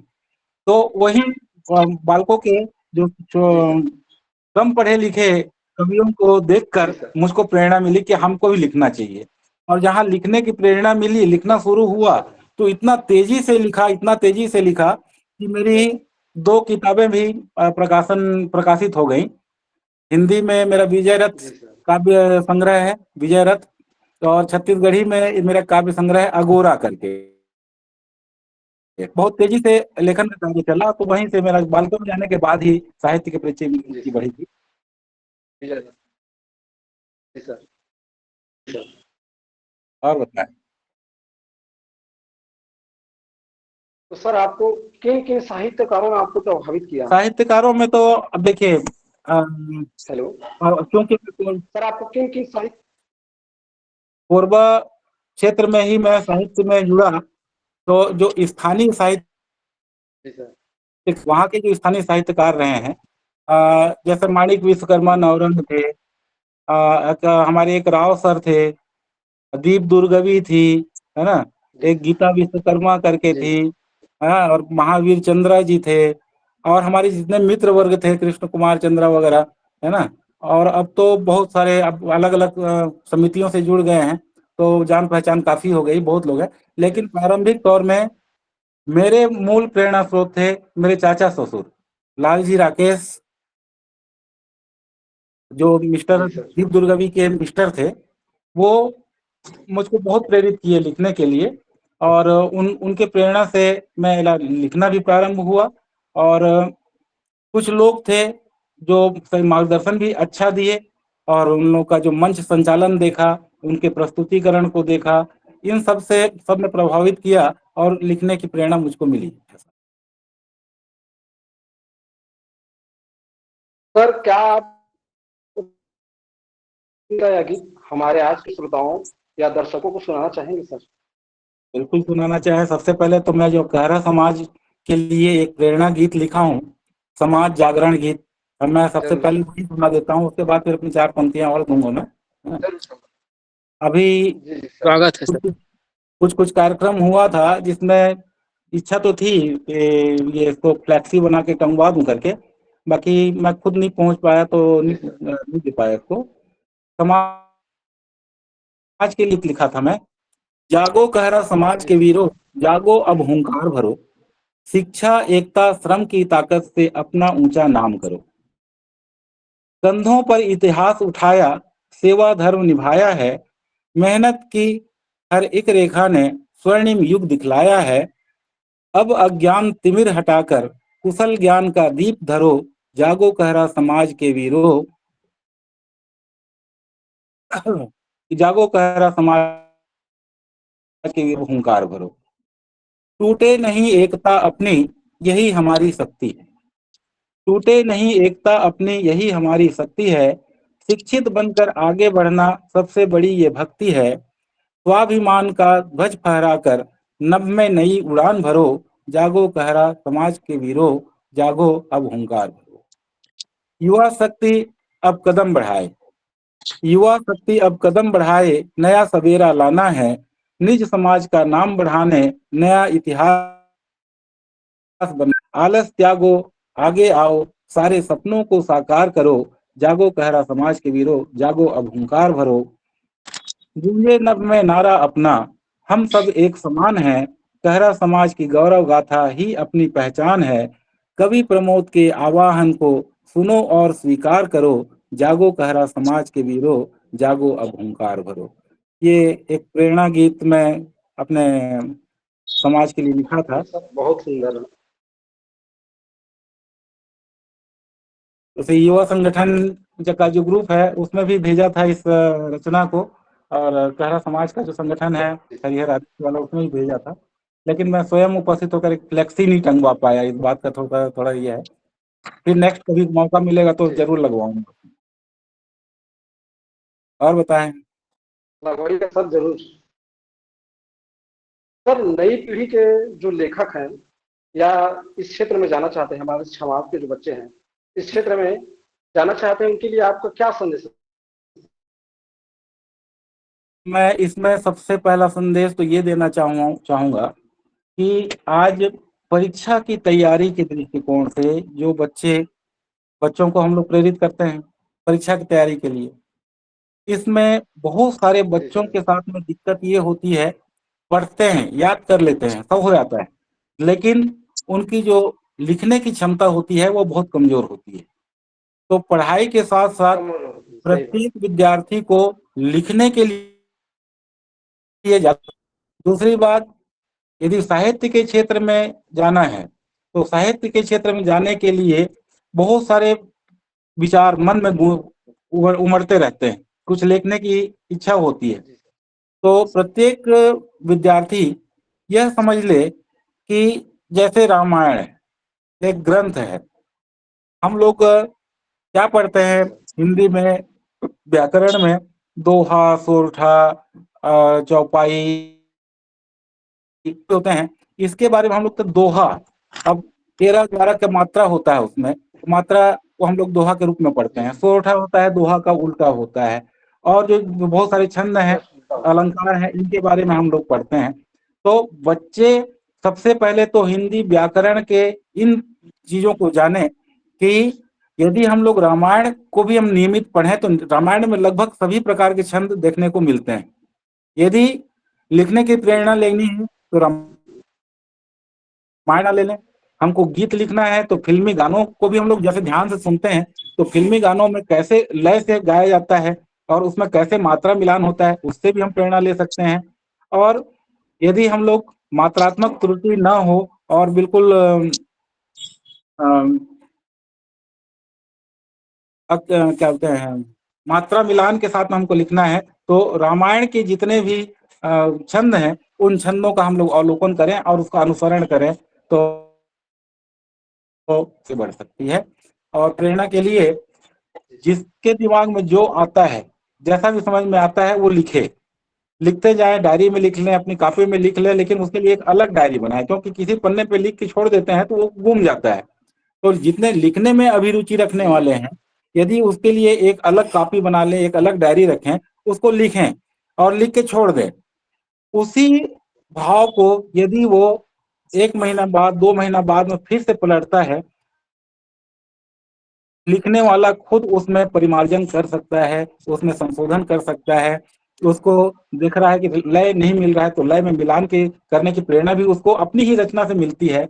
तो वही बालकों के जी सर। जो कम पढ़े लिखे कवियों को जी देखकर सर। मुझको प्रेरणा मिली कि हमको भी लिखना चाहिए। और जहाँ लिखने की प्रेरणा मिली, लिखना शुरू जी हुआ, सर। तो इतना तेजी से लिखा, इतना तेजी से लिखा कि मेरी 2 किताबें भी प्रकाशित हो गई। हिंदी में मेरा विजय रथ जी सर। काव्य संग्रह है, विजय रथ। और छत्तीसगढ़ी में मेरा काव्य संग्रह है अगोरा करके। एक बहुत तेजी से लेखन का कार्य चला, तो वहीं से मेरा बालकों में जाने के बाद ही साहित्य के प्रति जी रुचि सर। बढ़ी थी। विजय सर। जी सर। जी सर। और बताएं। तो सर आपको किन किन साहित्यकारों ने आपको प्रभावित किया? साहित्यकारों में तो अब देखिए, हेलो। क्योंकि सर आपको किन किन साहित्य। कोरबा क्षेत्र में ही मैं साहित्य में जुड़ा, तो जो स्थानीय साहित्य, जी सर। वहाँ के जो स्थानीय साहित्यकार रहे हैं, जैसे माणिक जी विश्वकर्मा नवरंग थे, हमारे एक राव सर थे, दीप दुर्गवी थी, है ना, जी एक गीता विश्वकर्मा करके जी थी, हाँ, और महावीर चंद्रा जी थे, और हमारे जितने मित्र वर्ग थे, कृष्ण कुमार चंद्रा वगैरह, है ना। और अब तो बहुत सारे अब अलग अलग समितियों से जुड़ गए हैं, तो जान पहचान काफी हो गई, बहुत लोग हैं। जी लेकिन प्रारंभिक तौर में मेरे मूल प्रेरणा स्रोत थे मेरे चाचा ससुर लालजी राकेश, जो मिस्टर जी सर। दीप दुर्गवी के मिस्टर थे। वो मुझको बहुत प्रेरित किए लिखने के लिए, और उनके प्रेरणा से मैं लिखना भी प्रारंभ हुआ। और कुछ लोग थे जो सही मार्गदर्शन भी अच्छा दिए, और उन लोगों का जो मंच संचालन देखा, उनके प्रस्तुतिकरण को देखा, इन सब से सब ने प्रभावित किया और लिखने की प्रेरणा मुझको मिली। सर क्या आप या गीत हमारे आज के श्रोताओं या दर्शकों को सुनाना चाहेंगे सर? बिल्कुल सुनाना चाहे। सबसे पहले तो मैं जो कहरा समाज के लिए एक प्रेरणा गीत लिखा हूँ, समाज जागरण गीत, और मैं सबसे जरूर पहले सर। वही सुना देता हूँ, उसके बाद फिर अपनी 4 पंक्तियां और दूंगा मैं। जरूर सर। अभी जी जी सर। स्वागत है सर। कुछ कुछ कुछ कार्यक्रम हुआ था जिसमें इच्छा तो थी कि ये इसको फ्लैक्सी बना के टंगवा दूं करके, बाकी मैं खुद नहीं पहुंच पाया, तो जी सर। नहीं दे पाया इसको। समाज के लिए लिखा था मैं। जागो कहरा समाज जी के सर। वीरों, जागो अब हुंकार भरो, शिक्षा एकता श्रम की ताकत से अपना ऊंचा नाम करो। कंधों पर इतिहास उठाया, सेवा धर्म निभाया है, मेहनत की हर एक रेखा ने स्वर्णिम युग दिखलाया है। अब अज्ञान तिमिर हटाकर कुशल ज्ञान का दीप धरो, जागो कहरा समाज के वीरो, जागो कहरा समाज के वीरो हुंकार भरो। टूटे नहीं एकता अपनी, यही हमारी शक्ति है। टूटे नहीं एकता अपनी, यही हमारी शक्ति है। शिक्षित बनकर आगे बढ़ना सबसे बड़ी ये भक्ति है। स्वाभिमान का ध्वज फहराकर नभ में नई उड़ान भरो, जागो कहरा समाज के वीरो, जागो अब हुंकार भरो। युवा शक्ति अब कदम बढ़ाए, युवा शक्ति अब कदम बढ़ाए, नया सवेरा लाना है। निज समाज का नाम बढ़ाने, नया इतिहास बना। आलस त्यागो, आगे आओ, सारे सपनों को साकार करो, जागो कहरा समाज के वीरो, जागो अब हुंकार भरो। गूंजे नभ में नारा अपना, हम सब एक समान हैं। कहरा समाज की गौरव गाथा ही अपनी पहचान है। कवि प्रमोद के आवाहन को सुनो और स्वीकार करो, जागो कहरा समाज के वीरो, जागो अब हुंकार भरो। ये एक प्रेरणा गीत मैं अपने समाज के लिए लिखा था। सर बहुत सुंदर। जैसे युवा संगठन का जो ग्रुप है उसमें भी भेजा था इस रचना को, और कहरा समाज का जो संगठन है हरिहर आदित्य वाला, उसमें भी भेजा था। लेकिन मैं स्वयं उपस्थित होकर एक फ्लेक्सी नहीं टंगवा पाया, इस बात का थोड़ा थोड़ा ये है। फिर नेक्स्ट कभी मौका मिलेगा तो जरूर लगवाऊंगा। और बताएं। लगवाइएगा सर जरूर। सर नई पीढ़ी के जो लेखक हैं या इस क्षेत्र में जाना चाहते हैं, हमारे समाज के जो बच्चे हैं इस क्षेत्र में जाना चाहते हैं, उनके लिए आपका क्या संदेश है? मैं इसमें सबसे पहला संदेश तो ये देना चाहूंगा कि आज परीक्षा की तैयारी के दृष्टिकोण से जो बच्चों को हम लोग प्रेरित करते हैं परीक्षा की तैयारी के लिए, इसमें बहुत सारे बच्चों के साथ में दिक्कत ये होती है, पढ़ते हैं, याद कर लेते हैं, सब हो जाता है, लेकिन उनकी जो लिखने की क्षमता होती है वो बहुत कमजोर होती है। तो पढ़ाई के साथ साथ प्रत्येक विद्यार्थी को लिखने के लिए दूसरी बात, यदि साहित्य के क्षेत्र में जाना है तो साहित्य के क्षेत्र में जाने के लिए बहुत सारे विचार मन में उमड़ते रहते हैं, कुछ लिखने की इच्छा होती है। तो प्रत्येक विद्यार्थी यह समझ ले कि जैसे रामायण एक ग्रंथ है, हम लोग क्या पढ़ते हैं हिंदी में व्याकरण में, दोहा, सोरठा, चौपाई होते हैं। इसके बारे में हम लोग तो दोहा, अब 13-11 का मात्रा होता है, उसमें मात्रा को हम लोग दोहा के रूप में पढ़ते हैं। सोरठा होता है दोहा का उल्टा होता है, और जो बहुत सारे छंद हैं, अलंकार हैं, इनके बारे में हम लोग पढ़ते हैं। तो बच्चे सबसे पहले तो हिंदी व्याकरण के इन चीजों को जाने कि यदि हम लोग रामायण को भी हम नियमित पढ़ें तो रामायण में लगभग सभी प्रकार के छंद देखने को मिलते हैं। यदि लिखने की प्रेरणा लेनी है तो रामायण ले लें। हमको गीत लिखना है तो फिल्मी गानों को भी हम लोग जैसे ध्यान से सुनते हैं, तो फिल्मी गानों में कैसे लय से गाया जाता है और उसमें कैसे मात्रा मिलान होता है, उससे भी हम प्रेरणा ले सकते हैं। और यदि हम लोग मात्रात्मक त्रुटि ना हो और बिल्कुल क्या बोलते हैं मात्रा मिलान के साथ में हमको लिखना है, तो रामायण के जितने भी छंद हैं उन छंदों का हम लोग अवलोकन करें और उसका अनुसरण करें तो से बढ़ सकती है। और प्रेरणा के लिए जिसके दिमाग में जो आता है, जैसा भी समझ में आता है वो लिखे, लिखते जाए, डायरी में लिख लें, अपनी कॉपी में लिख लें, लेकिन उसके लिए एक अलग डायरी बनाए, क्योंकि किसी पन्ने पे लिख के छोड़ देते हैं तो वो गुम जाता है। तो जितने लिखने में अभिरुचि रखने वाले हैं, यदि उसके लिए एक अलग कॉपी बना लें, एक अलग डायरी रखें, उसको लिखें और लिख के छोड़ दें। उसी भाव को यदि वो 1 महीना बाद 2 महीना बाद में फिर से पलटता है, लिखने वाला खुद उसमें परिमार्जन कर सकता है, उसमें संशोधन कर सकता है। उसको दिख रहा है कि लय नहीं मिल रहा है तो लय में मिलान के करने की प्रेरणा भी उसको अपनी ही रचना से मिलती है।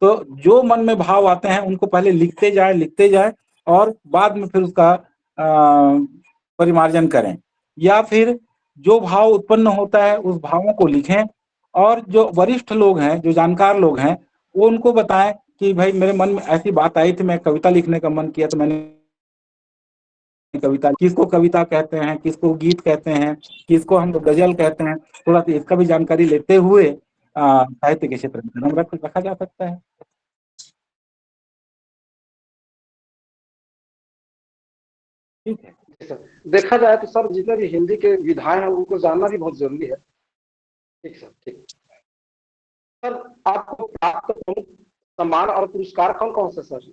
तो जो मन में भाव आते हैं उनको पहले लिखते जाए और बाद में फिर उसका परिमार्जन करें, या फिर जो भाव उत्पन्न होता है उस भावों को लिखें और जो वरिष्ठ लोग हैं, जो जानकार लोग हैं, वो उनको बताएं कि भाई मेरे मन में ऐसी बात आई थी, मैं कविता लिखने का मन किया तो मैंने कविता, किसको कविता कहते हैं, किसको गीत कहते हैं, किसको हम गजल कहते हैं, थोड़ा सा इसका भी जानकारी लेते हुए साहित्य के क्षेत्र में कदम रखा जा सकता है। ठीक है जी सर, देखा जाए तो सर जितने भी हिंदी के विधाएं हैं उनको जानना भी बहुत जरूरी है। ठीक सर, ठीक सर। आपको प्राप्त प्रमुख सम्मान और पुरस्कार कौन कौन से सर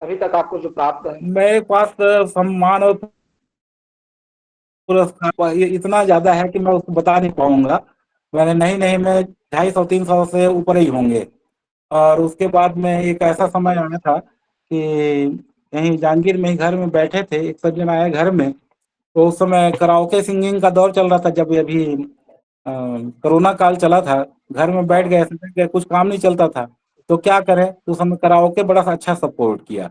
अभी तक आपको जो प्राप्त है? मेरे पास सम्मान और पुरस्कार ये इतना ज्यादा है कि मैं उसको बता नहीं पाऊंगा। मैंने नहीं नहीं मैं 250-300 से ऊपर ही होंगे। और उसके बाद में एक ऐसा समय आया था कि यहीं जांजगीर में ही घर में बैठे थे, एक सज्जन आए घर में, तो उस समय कराओके सिंगिंग का दौर चल रहा था, जब अभी कोरोना काल चला था। घर में बैठ गए, कुछ काम नहीं चलता था, तो क्या करें, तो उस समय कराओके बड़ा सा अच्छा सपोर्ट किया।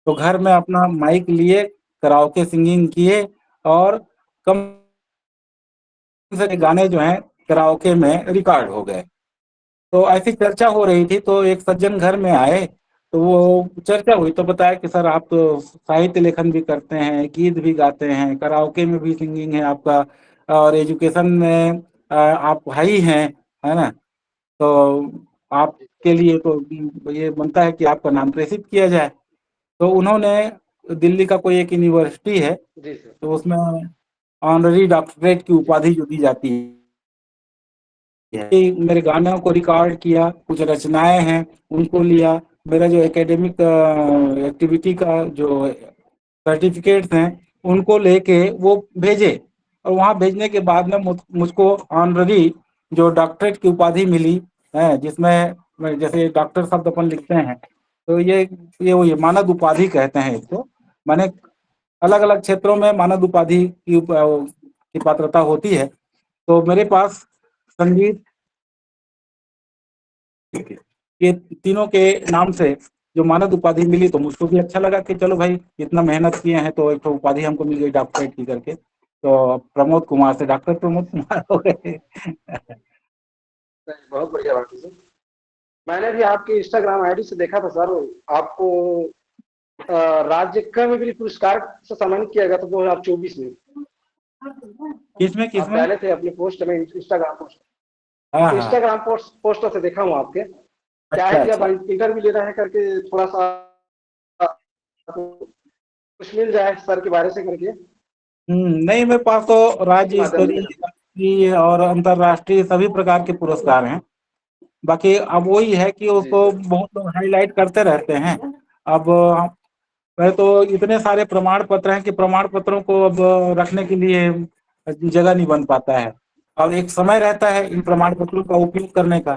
तो घर में अपना माइक लिए कराओके सिंगिंग किए, और कम से गाने जो हैं कराओके में रिकॉर्ड हो गए। तो ऐसी चर्चा हो रही थी, तो एक सज्जन घर में आए, तो वो चर्चा हुई तो बताया कि सर आप तो साहित्य लेखन भी करते हैं, गीत भी गाते हैं, कराओके में भी सिंगिंग है आपका, और एजुकेशन में आप हाई हैं, है ना, तो आपके लिए तो ये बनता है कि आपका नाम प्रेषित किया जाए। तो उन्होंने दिल्ली का कोई एक यूनिवर्सिटी है, जी सर। तो उसमें ऑनरी डॉक्टरेट की उपाधि जो दी जाती है, मेरे गानों को रिकॉर्ड किया, कुछ रचनाएं हैं उनको लिया, मेरा जो एकेडमिक एक्टिविटी का जो सर्टिफिकेट्स हैं उनको लेके वो भेजे, और वहाँ भेजने के बाद में मुझको ऑनररी जो डॉक्टरेट की उपाधि मिली है, जिसमें जैसे डॉक्टर शब्द अपन लिखते हैं, तो ये वो ये मानद उपाधि कहते हैं इसको। माने अलग अलग क्षेत्रों में मानद उपाधि की पात्रता होती है। तो मेरे पास संगीत ये तीनों के नाम से जो मानद उपाधि मिली, तो मुझको भी अच्छा लगा कि चलो भाई इतना मेहनत किए हैं तो एक तो उपाधि हमको मिल गई डॉक्टरेट की करके। तो प्रमोद कुमार से डॉक्टर प्रमोद कुमार हो गए। बहुत बढ़िया बात है सर। मैंने भी आपके इंस्टाग्राम आईडी से देखा था सर, आपको राज्य कवि पुरस्कार से सम्मानित किया गया था 2024 में। किसमें आप किसमें? पहले थे अपने पोस्ट में, इंस्टाग्राम पोस्ट, हाँ हाँ। इंस्टाग्राम पोस्टर से देखा हूँ आपके। क्या अच्छा है कि अब अच्छा। इंटरव्यू ले रहे हैं करके थोड़ा सा कुछ मिल जाए सर के बारे से करके नहीं, मेरे पास तो इसी राज्य माध्यम स्तरीय, से। राष्ट्रीय और अंतर्राष्ट्रीय सभी प्रकार के पुरस्कार हैं। बाकी अब वही है कि जी उसको सर। बहुत लोग हाईलाइट करते रहते हैं। अब वह तो इतने सारे प्रमाण पत्र हैं कि प्रमाण पत्रों को अब रखने के लिए जगह नहीं बन पाता है। अब एक समय रहता है इन प्रमाण पत्रों का उपयोग करने का,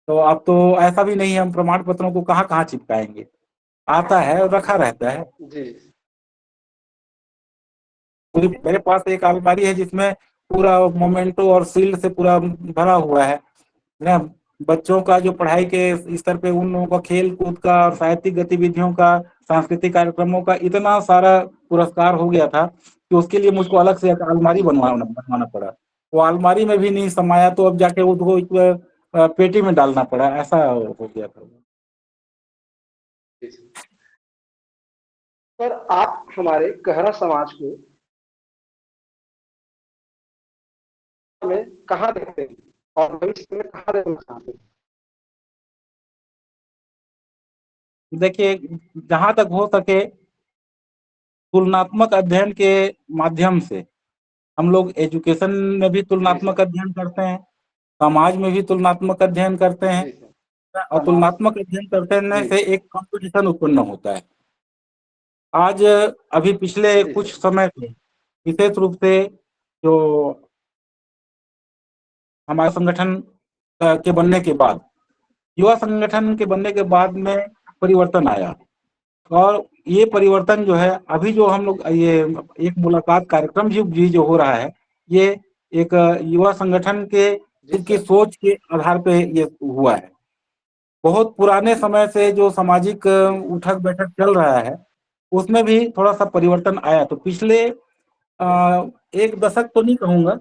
तो अब तो ऐसा भी नहीं है हम प्रमाण पत्रों को कहाँ कहाँ चिपकाएंगे, आता है और रखा रहता है। जी पूरी मेरे पास एक अलमारी है जिसमें पूरा मोमेंटो और सील्ड से पूरा भरा हुआ है ना। बच्चों का जो पढ़ाई के स्तर पे उन लोगों का खेल कूद का और साहित्यिक गतिविधियों का, सांस्कृतिक कार्यक्रमों का इतना सारा पुरस्कार हो गया था कि उसके लिए मुझको अलग से एक अलमारी जी बनवाना पड़ा। वो अलमारी में भी नहीं समाया, तो अब जाके उसको एक पेटी में डालना पड़ा, ऐसा हो गया था। जी सर, आप हमारे कहरा समाज को में कहाँ देखते हैं और भविष्य में कहाँ देखना चाहते हैं? देखिए, जहां तक हो सके तुलनात्मक अध्ययन के माध्यम से हम लोग एजुकेशन में भी जी तुलनात्मक सर। अध्ययन करते हैं, समाज में भी तुलनात्मक अध्ययन करते हैं, जी सर। और समाज। तुलनात्मक अध्ययन करने जी से एक कंपटीशन उत्पन्न होता है। आज अभी पिछले जी कुछ सर। समय से विशेष रूप से जो हमारे संगठन के बनने के बाद, युवा संगठन के बनने के बाद में परिवर्तन आया, और ये परिवर्तन जो है अभी जो हम लोग ये एक मुलाकात कार्यक्रम भी जो हो रहा है, ये एक युवा संगठन के जी की सर। सोच के आधार पे ये हुआ है। बहुत पुराने समय से जो सामाजिक जी उठक बैठक चल रहा है उसमें भी थोड़ा सा परिवर्तन आया। तो पिछले एक दशक तो नहीं कहूंगा,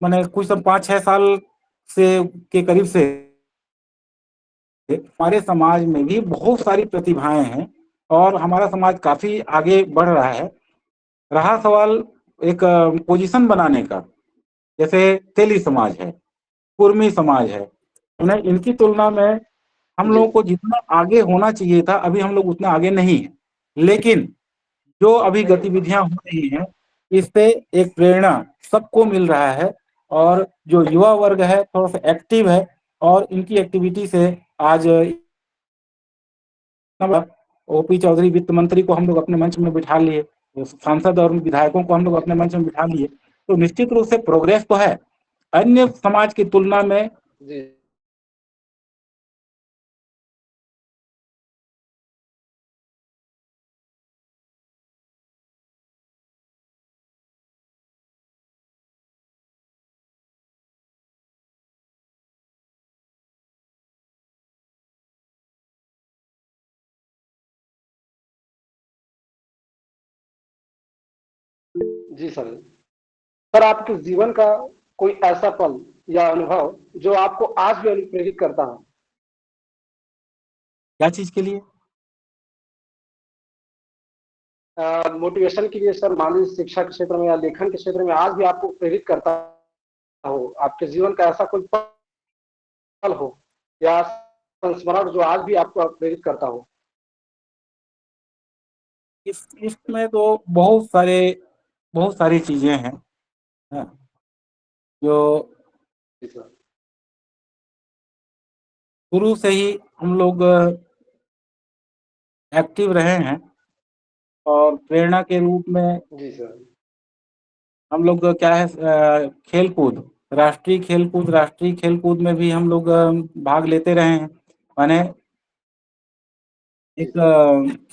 मैंने कुछ 5-6 साल से के करीब से हमारे समाज में भी बहुत सारी प्रतिभाएं हैं और हमारा समाज काफी आगे बढ़ रहा है। रहा सवाल एक पोजीशन बनाने का, जैसे तेली समाज है, कुर्मी समाज है, उन्हें इनकी तुलना में हम जी लोगों को जितना आगे होना चाहिए था अभी हम लोग उतना आगे नहीं है। लेकिन जो अभी गतिविधियां हो रही हैं इससे एक प्रेरणा सबको मिल रहा है और जो युवा वर्ग है थोड़ा सा एक्टिव है और इनकी एक्टिविटी से आज ओपी चौधरी वित्त मंत्री को हम लोग अपने मंच में बिठा लिए, सांसद और विधायकों को हम लोग अपने मंच में बिठा लिए, तो निश्चित रूप से प्रोग्रेस तो है अन्य समाज की तुलना में। जी जी सर आपके जीवन का कोई ऐसा पल या अनुभव जो आपको आज भी अनुप्रेरित करता है? क्या चीज के लिए? मोटिवेशन के लिए सर, मान लीजिए शिक्षा के क्षेत्र में या लेखन के क्षेत्र में आज भी आपको प्रेरित करता हो, आपके जीवन का ऐसा कोई पल हो या संस्मरण जो आज भी आपको प्रेरित करता हो? इसमें तो बहुत सारी चीजें हैं, हाँ, जो जी सर। शुरू से ही हम लोग एक्टिव रहे हैं और प्रेरणा के रूप में जी सर। हम लोग क्या है खेलकूद, राष्ट्रीय खेलकूद में भी हम लोग भाग लेते रहे हैं। माने जी एक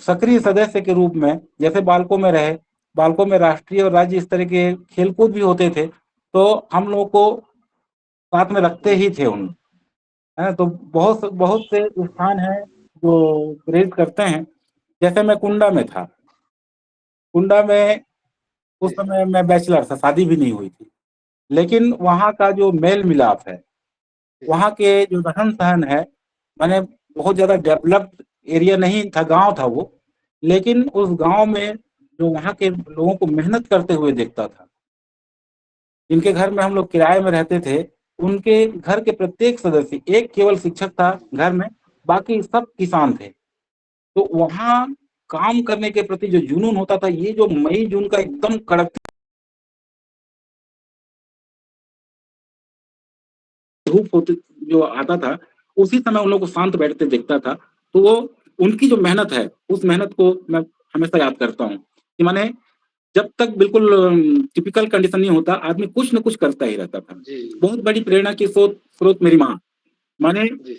सक्रिय सदस्य के रूप में, जैसे बालकों में रहे, बालकों में राष्ट्रीय और राज्य इस तरह के खेलकूद भी होते थे तो हम लोग को साथ में रखते ही थे उन, है तो बहुत बहुत से स्थान हैं जो प्रेरित करते हैं। जैसे मैं कुंडा में था, कुंडा में उस जी सर। समय मैं बैचलर था, शादी भी नहीं हुई थी, लेकिन वहाँ का जो मेल मिलाप है, जी वहाँ के जो रहन सहन है, मैंने बहुत ज़्यादा डेवलप्ड एरिया नहीं था, गांव था वो, लेकिन उस गांव में जो वहाँ के लोगों को मेहनत करते हुए देखता था, जिनके घर में हम लोग किराए में रहते थे, उनके घर के प्रत्येक सदस्य, एक केवल शिक्षक था घर में, बाकी सब किसान थे। तो वहाँ काम करने के प्रति जो जुनून होता था, ये जो मई जून का एकदम कड़क धूप होती जो आता था, उसी समय उन लोग को शांत बैठते देखता था। तो वो उनकी जो मेहनत है, उस मेहनत को मैं हमेशा याद करता हूँ कि माने जब तक बिल्कुल टिपिकल कंडीशन नहीं होता, आदमी कुछ न कुछ करता ही रहता था। जी बहुत बड़ी प्रेरणा की स्रोत मेरी माँ, माने जी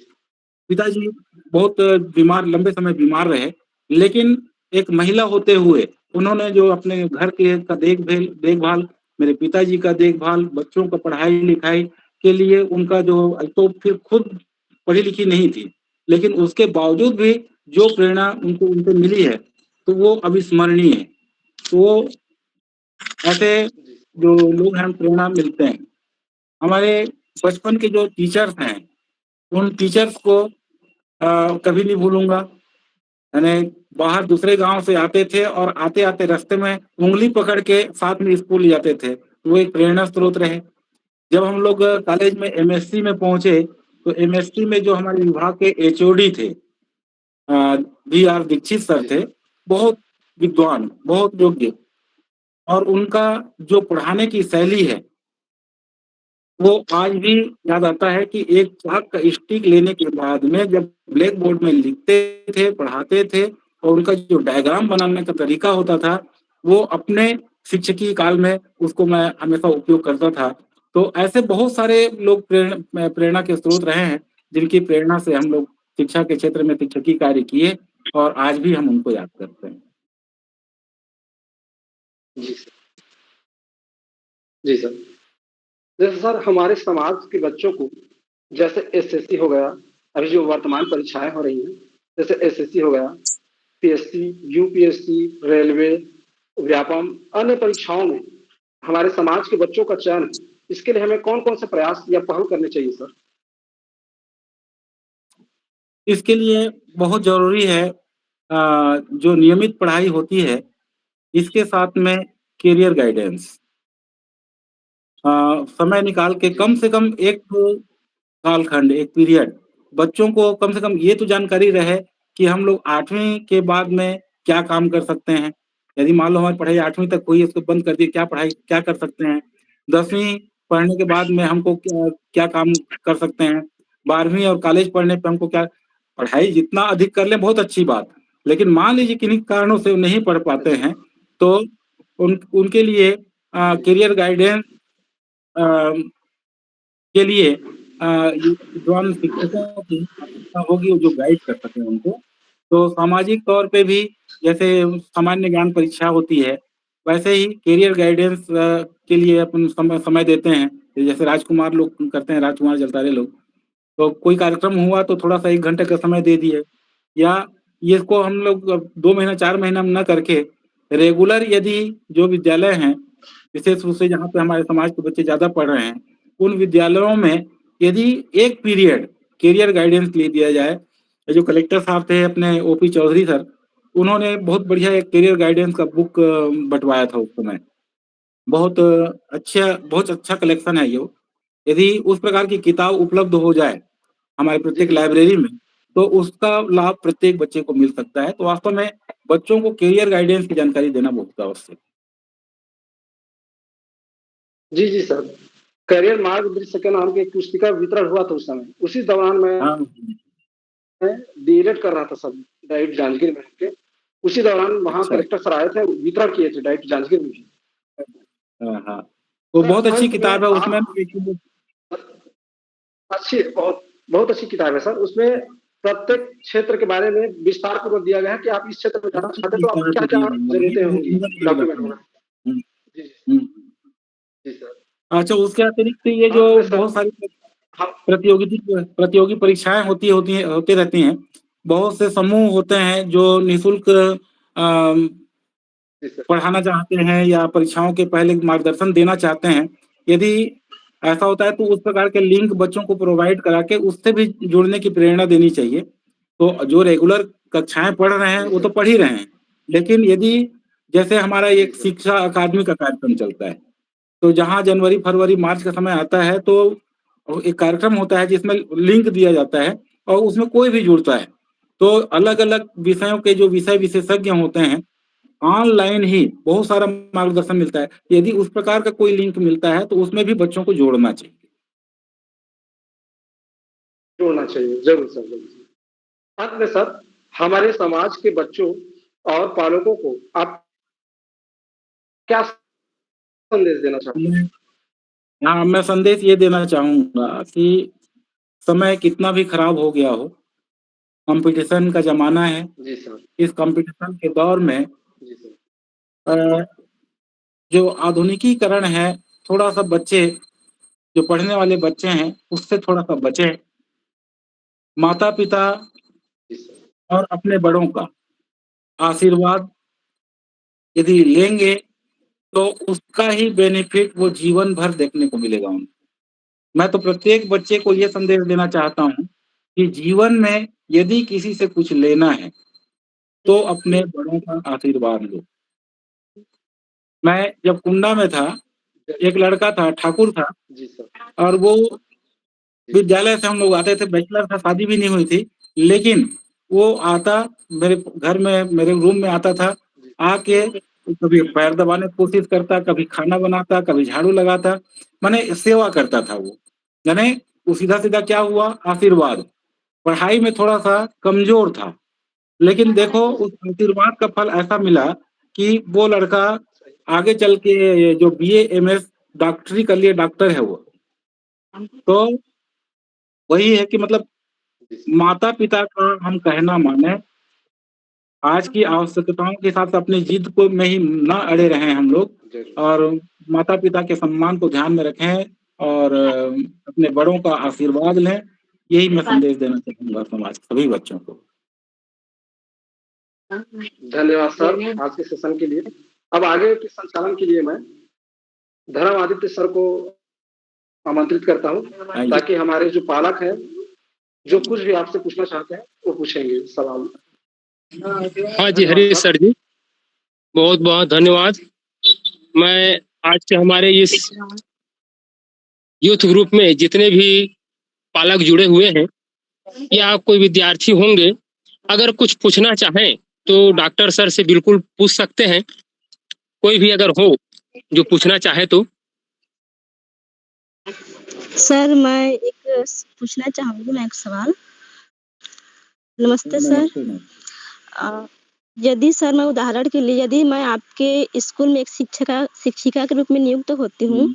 पिताजी बहुत बीमार, लंबे समय बीमार रहे, लेकिन एक महिला होते हुए उन्होंने जो अपने घर के का देखभाल, मेरे पिताजी का देखभाल, बच्चों का पढ़ाई लिखाई के लिए उनका जो, तो फिर खुद पढ़ी लिखी नहीं थी, लेकिन उसके बावजूद भी जो प्रेरणा उनको उनसे मिली है तो वो अविस्मरणीय है। तो ऐसे जी जो लोग हैं प्रेरणा मिलते हैं। हमारे बचपन के जो टीचर्स हैं, उन टीचर्स को कभी नहीं भूलूंगा। मैंने बाहर दूसरे गांव से आते थे और आते आते रास्ते में उंगली पकड़ के साथ में स्कूल ले जाते थे, तो वो एक प्रेरणा स्रोत रहे। जब हम लोग कॉलेज में एमएससी में पहुंचे तो एमएससी में जो हमारे विभाग के एचओडी थे, बी आर दीक्षित सर जी थे, बहुत विद्वान, बहुत योग्य, और उनका जो पढ़ाने की शैली है वो आज भी याद आता है कि एक चाक का स्टिक लेने के बाद में जब ब्लैक बोर्ड में लिखते थे, पढ़ाते थे, और उनका जो डायग्राम बनाने का तरीका होता था, वो अपने शिक्षकी काल में उसको मैं हमेशा उपयोग करता था। तो ऐसे बहुत सारे लोग प्रेरणा के स्रोत रहे हैं, जिनकी प्रेरणा से हम लोग शिक्षा के क्षेत्र में शिक्षकी कार्य किए और आज भी हम उनको याद करते हैं। जी सर। जी सर। जैसे सर हमारे समाज के बच्चों को, जैसे एसएससी हो गया, अभी जो वर्तमान परीक्षाएं हो रही हैं, जैसे एसएससी हो गया, पीएससी, यूपीएससी, रेलवे, व्यापम, अन्य परीक्षाओं में हमारे समाज के बच्चों का चयन इसके लिए हमें कौन कौन से प्रयास या पहल करने चाहिए सर? इसके लिए बहुत जरूरी है जो नियमित पढ़ाई होती है, इसके साथ में करियर गाइडेंस। समय निकाल के कम से कम एक कालखंड, एक पीरियड बच्चों को कम से कम ये तो जानकारी रहे कि हम लोग 8वीं के बाद में क्या काम कर सकते हैं। यदि मान लो हमारी पढ़ाई 8वीं तक हुई, उसको बंद कर दिए, क्या कर सकते हैं। 10वीं पढ़ने के बाद में हमको क्या काम कर सकते हैं। 12वीं और कॉलेज पढ़ने पे हमको क्या, पढ़ाई जितना अधिक कर लें बहुत अच्छी बात, लेकिन मान लीजिए किन्हीं कारणों से वो नहीं पढ़ पाते हैं, तो उनके लिए करियर गाइडेंस के लिए ये विद्वान शिक्षकों की आवश्यकता होगी जो गाइड कर सकें उनको। तो सामाजिक तौर पे भी जैसे सामान्य ज्ञान परीक्षा होती है, वैसे ही करियर गाइडेंस के लिए अपन समय देते हैं। जैसे राजकुमार लोग करते हैं, राजकुमार जलतारे लोग, तो कोई कार्यक्रम हुआ तो थोड़ा-सा 1 घंटे का समय दे दिए, या इसको हम लोग 2 महीना 4 महीना में ना करके रेगुलर यदि जो विद्यालय हैं, विशेष रूप से जहाँ पे हमारे समाज के बच्चे ज़्यादा पढ़ रहे हैं, उन विद्यालयों में यदि एक पीरियड करियर गाइडेंस के लिए दिया जाए। ये जो कलेक्टर साहब थे अपने ओपी चौधरी सर, उन्होंने बहुत बढ़िया एक करियर गाइडेंस का बुक बँटवाया था उस समय। बहुत अच्छा कलेक्शन है ये। यदि उस प्रकार की किताब उपलब्ध हो जाए हमारे प्रत्येक लाइब्रेरी में, तो उसका लाभ प्रत्येक बच्चे को मिल सकता है। तो वास्तव में बच्चों को करियर गाइडेंस की जानकारी देना बहुत आवश्यक है। जी, जी सर। करियर मार्गदर्शक के नाम की एक पुस्तिका वितरण हुआ था उस समय। उसी दौरान मैं हाँ, डीएलएड कर रहा था सर, डाइट जांजगीर में होके। उसी दौरान वहाँ अच्छा। कलेक्टर सर आए थे, वितरण किए थे डाइट जांजगीर में भी। हाँ, हाँ। तो सर, बहुत अच्छी अंत में किताब है उसमें। अच्छी बहुत बहुत अच्छी किताब है सर। उसमें प्रत्येक क्षेत्र के बारे में विस्तार पूर्वक दिया गया है कि आप इस क्षेत्र में जाना चाहते हैं तो आपको क्या-क्या ज़रूरतें होंगी, डॉक्यूमेंट होगा। हुँ, जी, जी, हुँ। जी सर। अच्छा, उसके अतिरिक्त ये जो अंत में सर बहुत सारी हम प्रतियोगी परीक्षाएँ होती रहती हैं। बहुत से समूह होते हैं जो निःशुल्क जी सर। पढ़ाना चाहते हैं या परीक्षाओं के पहले मार्गदर्शन देना चाहते हैं। यदि ऐसा होता है तो उस प्रकार के लिंक बच्चों को प्रोवाइड करा के उससे भी जुड़ने की प्रेरणा देनी चाहिए। तो जो रेगुलर कक्षाएँ पढ़ रहे हैं जी वो तो सर। पढ़ ही रहे हैं। लेकिन यदि जैसे हमारा जी एक सर। शिक्षा अकादमी का कार्यक्रम चलता है, तो जहाँ जनवरी, फरवरी, मार्च का समय आता है तो एक कार्यक्रम होता है जिसमें लिंक दिया जाता है और उसमें कोई भी जुड़ता है। तो अलग-अलग विषयों के जो विषय विशेषज्ञ होते हैं, ऑनलाइन ही बहुत सारा मार्गदर्शन मिलता है। यदि उस प्रकार का कोई लिंक मिलता है तो उसमें भी बच्चों को जोड़ना चाहिए। जोड़ना चाहिए, ज़रूर सर, ज़रूर। अंत में सर, हमारे समाज के बच्चों और पालकों को आप क्या संदेश देना चाहते हैं? मैं संदेश ये देना चाहूँगा कि समय कितना भी खराब हो गया हो, कॉम्पिटिशन का ज़माना है। जी सर। इस कॉम्पिटिशन के दौर में जी सर। अ, जो आधुनिकीकरण है, थोड़ा-सा बच्चे, जो पढ़ने वाले बच्चे हैं, उससे थोड़ा-सा बचें। माता-पिता जी सर। और अपने बड़ों का आशीर्वाद यदि लेंगे, तो उसका ही बेनिफिट वो जीवन भर देखने को मिलेगा उनको। मैं तो प्रत्येक बच्चे को ये संदेश देना चाहता हूँ कि जीवन में यदि किसी से कुछ लेना है, तो अपने बड़ों का आशीर्वाद लो। मैं जब कुंडा में था, एक लड़का था, ठाकुर था, जी सर। और वो जी सर। विद्यालय से हम लोग आते थे, बैचलर था, शादी भी नहीं हुई थी, लेकिन वो आता मेरे घर में, मेरे रूम में आता था, जी। आके कभी पैर दबाने की कोशिश करता, कभी खाना बनाता, कभी झाड़ू लगाता, माने सेवा करता था वो। यानी वो सीधा-सीधा क्या हुआ, आशीर्वाद। पढ़ाई में थोड़ा-सा कमज़ोर था, लेकिन देखो उस आशीर्वाद का फल ऐसा मिला कि वो लड़का सही। आगे चल के ये जो बीए, एमएस डॉक्टरी कर लिए, डॉक्टर है वो। तो वही है कि मतलब जी सर। माता-पिता का हम कहना मानें, आज की आवश्यकताओं के साथ अपनी जिद को में ही ना अड़े रहें हम लोग, ज़रूर। और माता-पिता के सम्मान को ध्यान में रखें और अपने बड़ों का आशीर्वाद लें। यही मैं संदेश देना चाहूँगा समाज के सभी बच्चों को। धन्यवाद सर आज के सेशन के लिए। अब आगे के संचालन के लिए मैं धर्मादित्य सर को आमंत्रित करता हूँ आइए। ताकि हमारे जो पालक हैं जो कुछ भी आपसे पूछना चाहते हैं वो पूछेंगे सवाल। हाँ जी हरीश सर जी, बहुत बहुत धन्यवाद। मैं आज के हमारे इस यूथ ग्रुप में जितने भी पालक जुड़े हुए हैं या कोई विद्यार्थी होंगे, अगर कुछ पूछना चाहें तो डॉक्टर सर से बिल्कुल पूछ सकते हैं। कोई भी अगर हो जो पूछना चाहे तो। सर मैं एक पूछना चाहूँगी मैं एक सवाल। नमस्ते सर। यदि सर मैं उदाहरण के लिए यदि मैं आपके स्कूल में एक शिक्षिका के रूप में नियुक्त होती हूँ,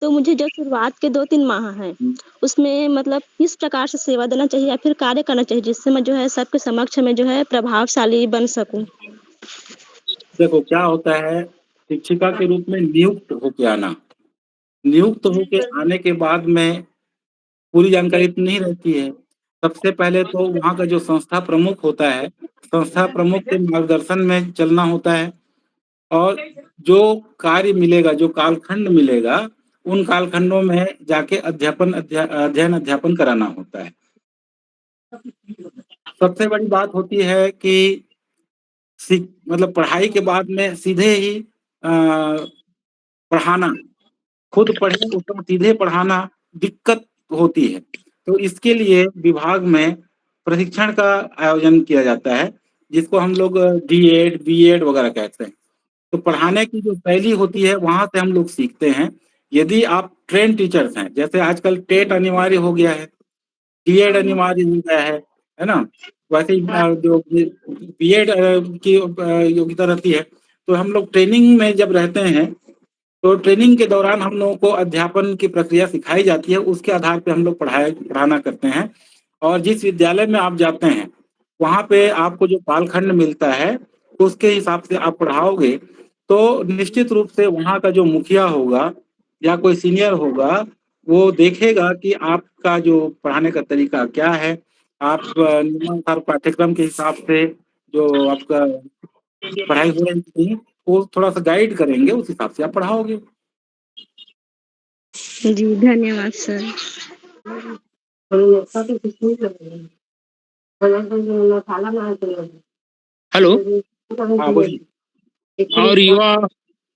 तो मुझे जो शुरुआत के 2-3 माह हैं, उसमें मतलब किस प्रकार से सेवा देना चाहिए या फिर कार्य करना चाहिए जिससे मैं जो है सबके समक्ष में जो है प्रभावशाली बन सकूँ? देखो क्या होता है, शिक्षिका के रूप में नियुक्त होके आना, नियुक्त होके आने के बाद में पूरी जानकारी तो नहीं रहती है। सबसे पहले तो वहाँ का जो संस्था प्रमुख होता है, संस्था प्रमुख के मार्गदर्शन में चलना होता है और जो कार्य मिलेगा, जो कालखंड मिलेगा, उन कालखंडों में जाके अध्ययन अध्यापन कराना होता है। सबसे बड़ी बात होती है कि मतलब पढ़ाई के बाद में सीधे ही पढ़ाना, खुद पढ़े उसको सीधे पढ़ाना दिक्कत होती है। तो इसके लिए विभाग में प्रशिक्षण का आयोजन किया जाता है, जिसको हम लोग डीएड, बीएड वगैरह कहते हैं। तो पढ़ाने की जो शैली होती है वहाँ से हम लोग सीखते हैं। यदि आप ट्रेन टीचर्स हैं, जैसे आजकल टेट अनिवार्य हो गया है, बीएड अनिवार्य हो गया है ना, वैसे ही जो बीएड की योग्यता रहती है। तो हम लोग ट्रेनिंग में जब रहते हैं तो ट्रेनिंग के दौरान हम लोगों को अध्यापन की प्रक्रिया सिखाई जाती है, उसके आधार पे हम लोग पढ़ाना करते हैं। और जिस विद्यालय में आप जाते हैं वहाँ पे आपको जो कालखंड मिलता है उसके हिसाब से आप पढ़ाओगे, तो निश्चित रूप से वहाँ का जो मुखिया होगा या कोई सीनियर होगा, वो देखेगा कि आपका जो पढ़ाने का तरीका क्या है। आप नियमानुसार पाठ्यक्रम के हिसाब से जो आपका पढ़ाई हो रही है वो थोड़ा सा गाइड करेंगे, उस हिसाब से आप पढ़ाओगे। जी धन्यवाद सर। हेलो। हाँ बोलिए। और युवा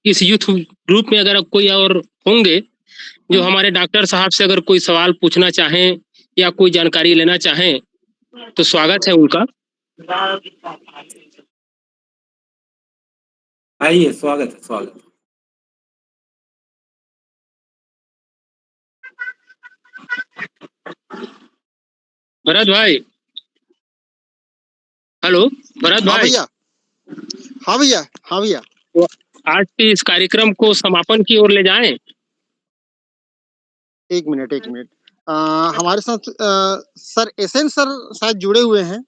इस यूथ ग्रुप में अगर कोई और होंगे जो हमारे डॉक्टर साहब से अगर कोई सवाल पूछना चाहें या कोई जानकारी लेना चाहें तो स्वागत है उनका। आइए, स्वागत है, स्वागत है। भरत भाई। हेलो भरत हाँ भाई। भैया, हाँ भैया, हाँ भैया। तो आज के इस कार्यक्रम को समापन की ओर ले जाएं। एक मिनट। हमारे साथ सर एसएन सर शायद जुड़े हुए हैं।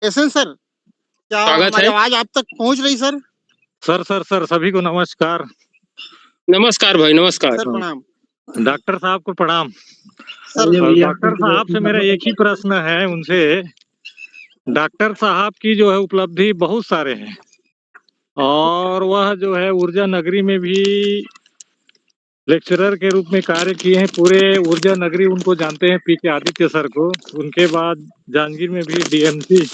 एसएन सर, क्या स्वागत हमारी है। आवाज आप तक पहुंच रही सर? सर सभी को नमस्कार। नमस्कार भाई, नमस्कार। सर प्रणाम। डॉक्टर साहब को प्रणाम। सर डॉक्टर साहब से मेरा एक ही प्रश्न है उनसे। डॉक्टर साहब की जो है उपलब्धि बहुत सारे हैं और वह जो है ऊर्जा नगरी में भी लेक्चरर के रूप में कार्य किए हैं। पूरे ऊर्जा नगरी उनको जानते हैं, पी के आदित्य सर को। उनके बाद जांजगीर में भी डीएमसी,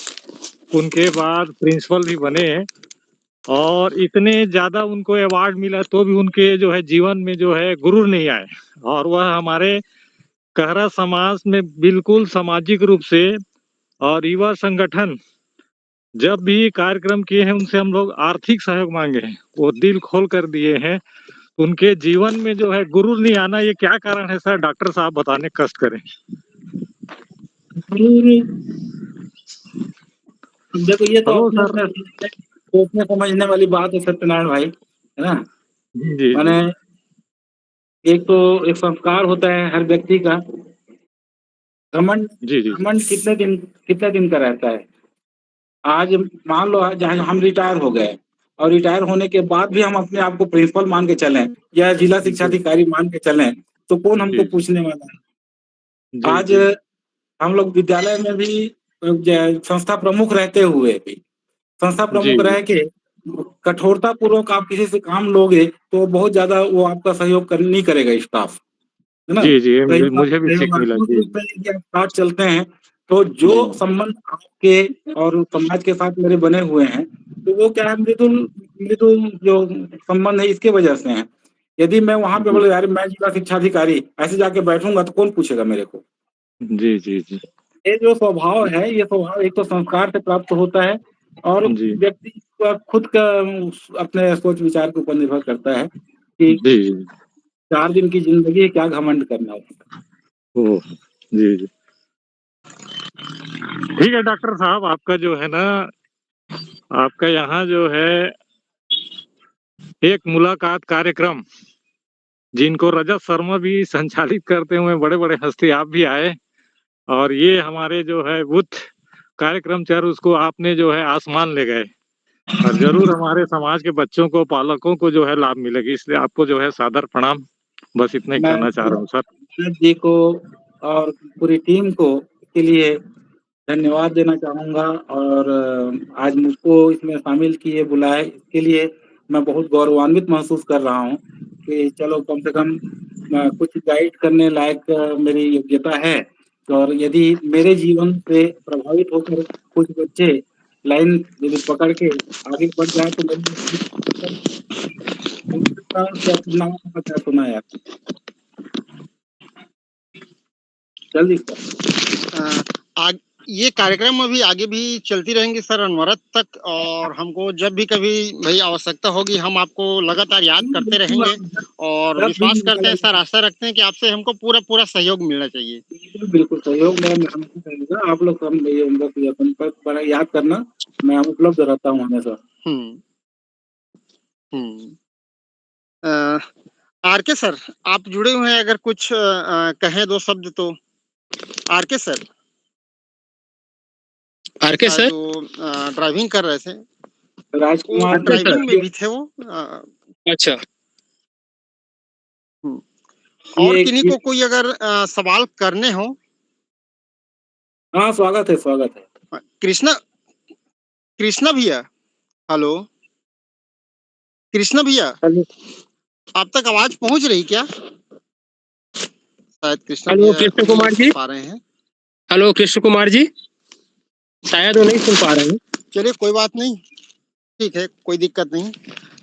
उनके बाद प्रिंसिपल भी बने हैं और इतने ज्यादा उनको अवार्ड मिला तो भी उनके जो है जीवन में जो है गुरूर नहीं आए। और वह हमारे कहरा समाज में बिल्कुल सामाजिक रूप से और युवा संगठन जब भी कार्यक्रम किए हैं उनसे हम लोग आर्थिक सहयोग मांगे हैं, वो दिल खोल कर दिए हैं। उनके जीवन में जो है गुरूर नहीं आना, ये क्या कारण है सर? डॉक्टर साहब बताने कष्ट करें। देखो ये तो हेलो सर। सोचने समझने वाली बात है सत्यनारायण भाई, है ना। जी माने एक तो एक संस्कार होता है हर व्यक्ति का। घमंड जी जी घमंड कितने दिन का रहता है। आज मान लो जहाँ हम रिटायर हो गए और रिटायर होने के बाद भी हम अपने आप को प्रिंसिपल मान के चलें या जिला शिक्षा अधिकारी मान के चलें तो कौन हमको जी पूछने वाला है। जी आज जी हम लोग विद्यालय में भी संस्था प्रमुख रहते हुए भी, संस्था जी प्रमुख रह के कठोरता पूर्वक आप किसी से काम लोगे तो बहुत ज्यादा वो आपका सहयोग नहीं करेगा स्टाफ। है ना। जी जी, सही मुझे भी सीख मिला रूप जी। में यदि आप साथ चलते हैं तो जो जी संबंध आपके और समाज के साथ मेरे बने हुए हैं, तो वो क्या है, मृदुल मृदुल जो संबंध है इसके वजह से है। यदि मैं वहां पे जी बोले यार मैं जिला शिक्षा अधिकारी ऐसे जाके बैठूंगा तो कौन पूछेगा मेरे को। जी जी जी ये जो स्वभाव है, ये स्वभाव एक तो संस्कार से प्राप्त होता है और जी व्यक्ति का खुद का अपने सोच विचार के ऊपर निर्भर करता है कि जी 4 दिन की जिंदगी है, क्या घमंड करना है। ओ जी जी। ठीक है डॉक्टर साहब, आपका जो है ना, आपका यहाँ जो है एक मुलाकात कार्यक्रम, जिनको रजत शर्मा भी संचालित करते हुए बड़े बड़े हस्ती आप भी आए, और ये हमारे जो है बुद्ध कार्यक्रम चर उसको आपने जो है आसमान ले गए, और जरूर हमारे समाज के बच्चों को, पालकों को जो है लाभ मिलेगी, इसलिए आपको जो है सादर प्रणाम। बस इतना ही मैं कहना चाह रहा हूँ सर। मनोज जी को और पूरी टीम को के लिए धन्यवाद देना चाहूँगा और आज मुझको इसमें शामिल किए, बुलाए, इसके लिए मैं बहुत गौरवान्वित महसूस कर रहा हूँ कि चलो कम से कम कुछ गाइड करने लायक मेरी योग्यता है। और यदि मेरे जीवन से प्रभावित होकर कुछ बच्चे लाइन यदि पकड़ के आगे बढ़ जाए तो मेरी क्या सुना यार जल्दी सर। आज ये कार्यक्रम अभी आगे भी चलती रहेंगी सर अनवरत तक, और हमको जब भी कभी भाई आवश्यकता होगी हम आपको लगातार याद करते रहेंगे, और जब भी विश्वास करते हैं सर, निकल आशा रखते हैं कि आपसे हमको पूरा पूरा सहयोग मिलना चाहिए। बिल्कुल बिल्कुल सहयोग मैं हमेशा करूंगा। आप लोग हम ये बस ये संपर्क बड़ा याद करना, मैं उपलब्ध रहता हूँ हमेशा। हम्म हम्म आर के सर, आप जुड़े हुए हैं, अगर कुछ कहें 2 शब्द तो। आर के सर, आर के सर, जो ड्राइविंग कर रहे थे, वो राजकुमार आर के सर, ड्राइविंग में भी थे वो। अच्छा, और ये किन्हीं ये को कोई अगर सवाल करने हो। हाँ स्वागत है स्वागत है। कृष्णा कृष्णा भैया, हेलो कृष्णा भैया, हेलो आप तक आवाज पहुंच रही क्या? शायद कृष्णा हेलो भैया कृष्ण नहीं कुमार सुन जी, पा रहे हैं। हेलो कृष्ण कुमार जी, शायद वो नहीं सुन पा रहे हैं। चलिए कोई बात नहीं, ठीक है, कोई दिक्कत नहीं।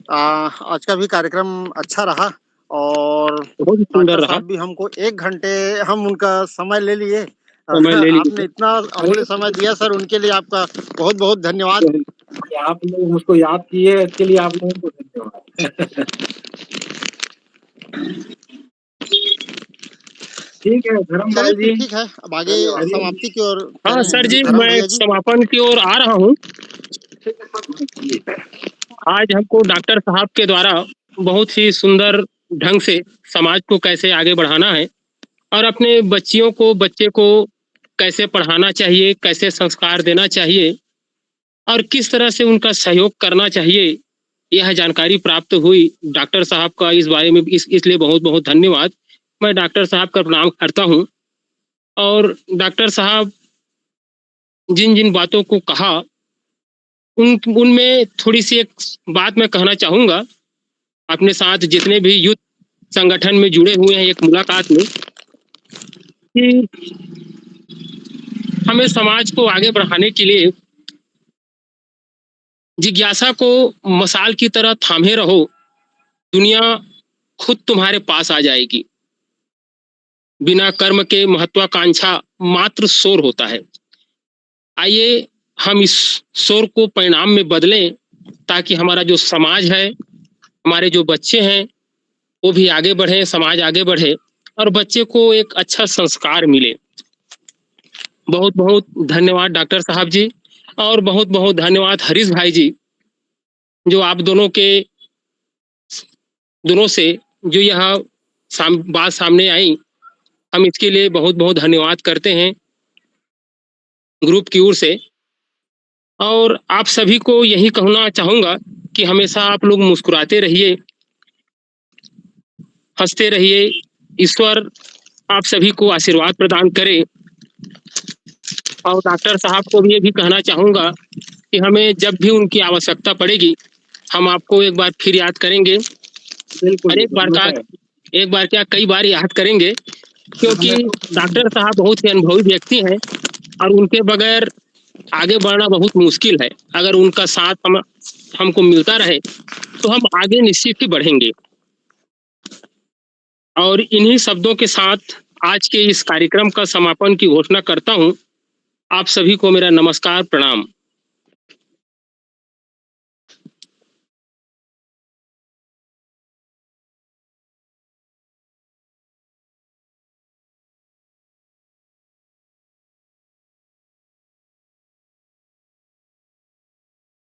आज का भी कार्यक्रम अच्छा रहा, और बहुत ही सुंदर डॉक्टर रहा, साहब भी हमको 1 घंटे हम उनका समय ले लिए। समय ले आपने लीजिए। इतना अमूल्य समय दिया सर, उनके लिए आपका बहुत बहुत धन्यवाद। कि आप लोग मुझको याद किए, इसके लिए आप लोगों को धन्यवाद। ठीक है चलिए धर्मपाल फिर जी, ठीक है, अब आगे चलिए समाप्ति की ओर हाँ चलें सर जी, धर्म मैं भैया जी। समापन की ओर आ रहा हूँ। आज हमको डॉक्टर साहब के द्वारा बहुत ही सुंदर ढंग से समाज को कैसे आगे बढ़ाना है, और अपने बच्चे को कैसे पढ़ाना चाहिए, कैसे संस्कार देना चाहिए, और किस तरह से उनका सहयोग करना चाहिए, यह जानकारी प्राप्त हुई। डॉक्टर साहब का इस बारे में इसलिए बहुत बहुत धन्यवाद। मैं डॉक्टर साहब का प्रणाम करता हूँ। और डॉक्टर साहब जिन जिन बातों को कहा, उनमें थोड़ी सी एक बात मैं कहना चाहूँगा। अपने साथ जितने भी युद्ध संगठन में जुड़े हुए हैं, एक मुलाकात में, कि हमें समाज को आगे बढ़ाने के लिए जिज्ञासा को मशाल की तरह थामे रहो, दुनिया खुद तुम्हारे पास आ जाएगी। बिना कर्म के महत्वाकांक्षा मात्र शोर होता है। आइए हम इस शोर को परिणाम में बदलें, ताकि हमारा जो समाज है, हमारे जो बच्चे हैं, वो भी आगे बढ़े, समाज आगे बढ़े, और बच्चे को एक अच्छा संस्कार मिले। बहुत बहुत धन्यवाद डॉक्टर साहब जी, और बहुत बहुत धन्यवाद हरीश भाई जी, जो आप दोनों से जो यह बात सामने आई, हम इसके लिए बहुत बहुत धन्यवाद करते हैं ग्रुप की ओर से। और आप सभी को यही कहना चाहूँगा कि हमेशा आप लोग मुस्कुराते रहिए, हंसते रहिए। ईश्वर आप सभी को आशीर्वाद प्रदान करे। और डॉक्टर साहब को भी ये भी कहना चाहूँगा कि हमें जब भी उनकी आवश्यकता पड़ेगी, हम आपको एक बार फिर याद करेंगे। बिल्कुल हर एक बिल्कुल बार का हमेशा है। एक बार क्या कई बार याद करेंगे, क्योंकि डॉक्टर साहब बहुत ही अनुभवी व्यक्ति हैं और उनके बगैर आगे बढ़ना बहुत मुश्किल है। अगर उनका साथ हमको मिलता रहे तो हम आगे निश्चित ही बढ़ेंगे। और इन्हीं शब्दों के साथ आज के इस कार्यक्रम का समापन की घोषणा करता हूं। आप सभी को मेरा नमस्कार, प्रणाम।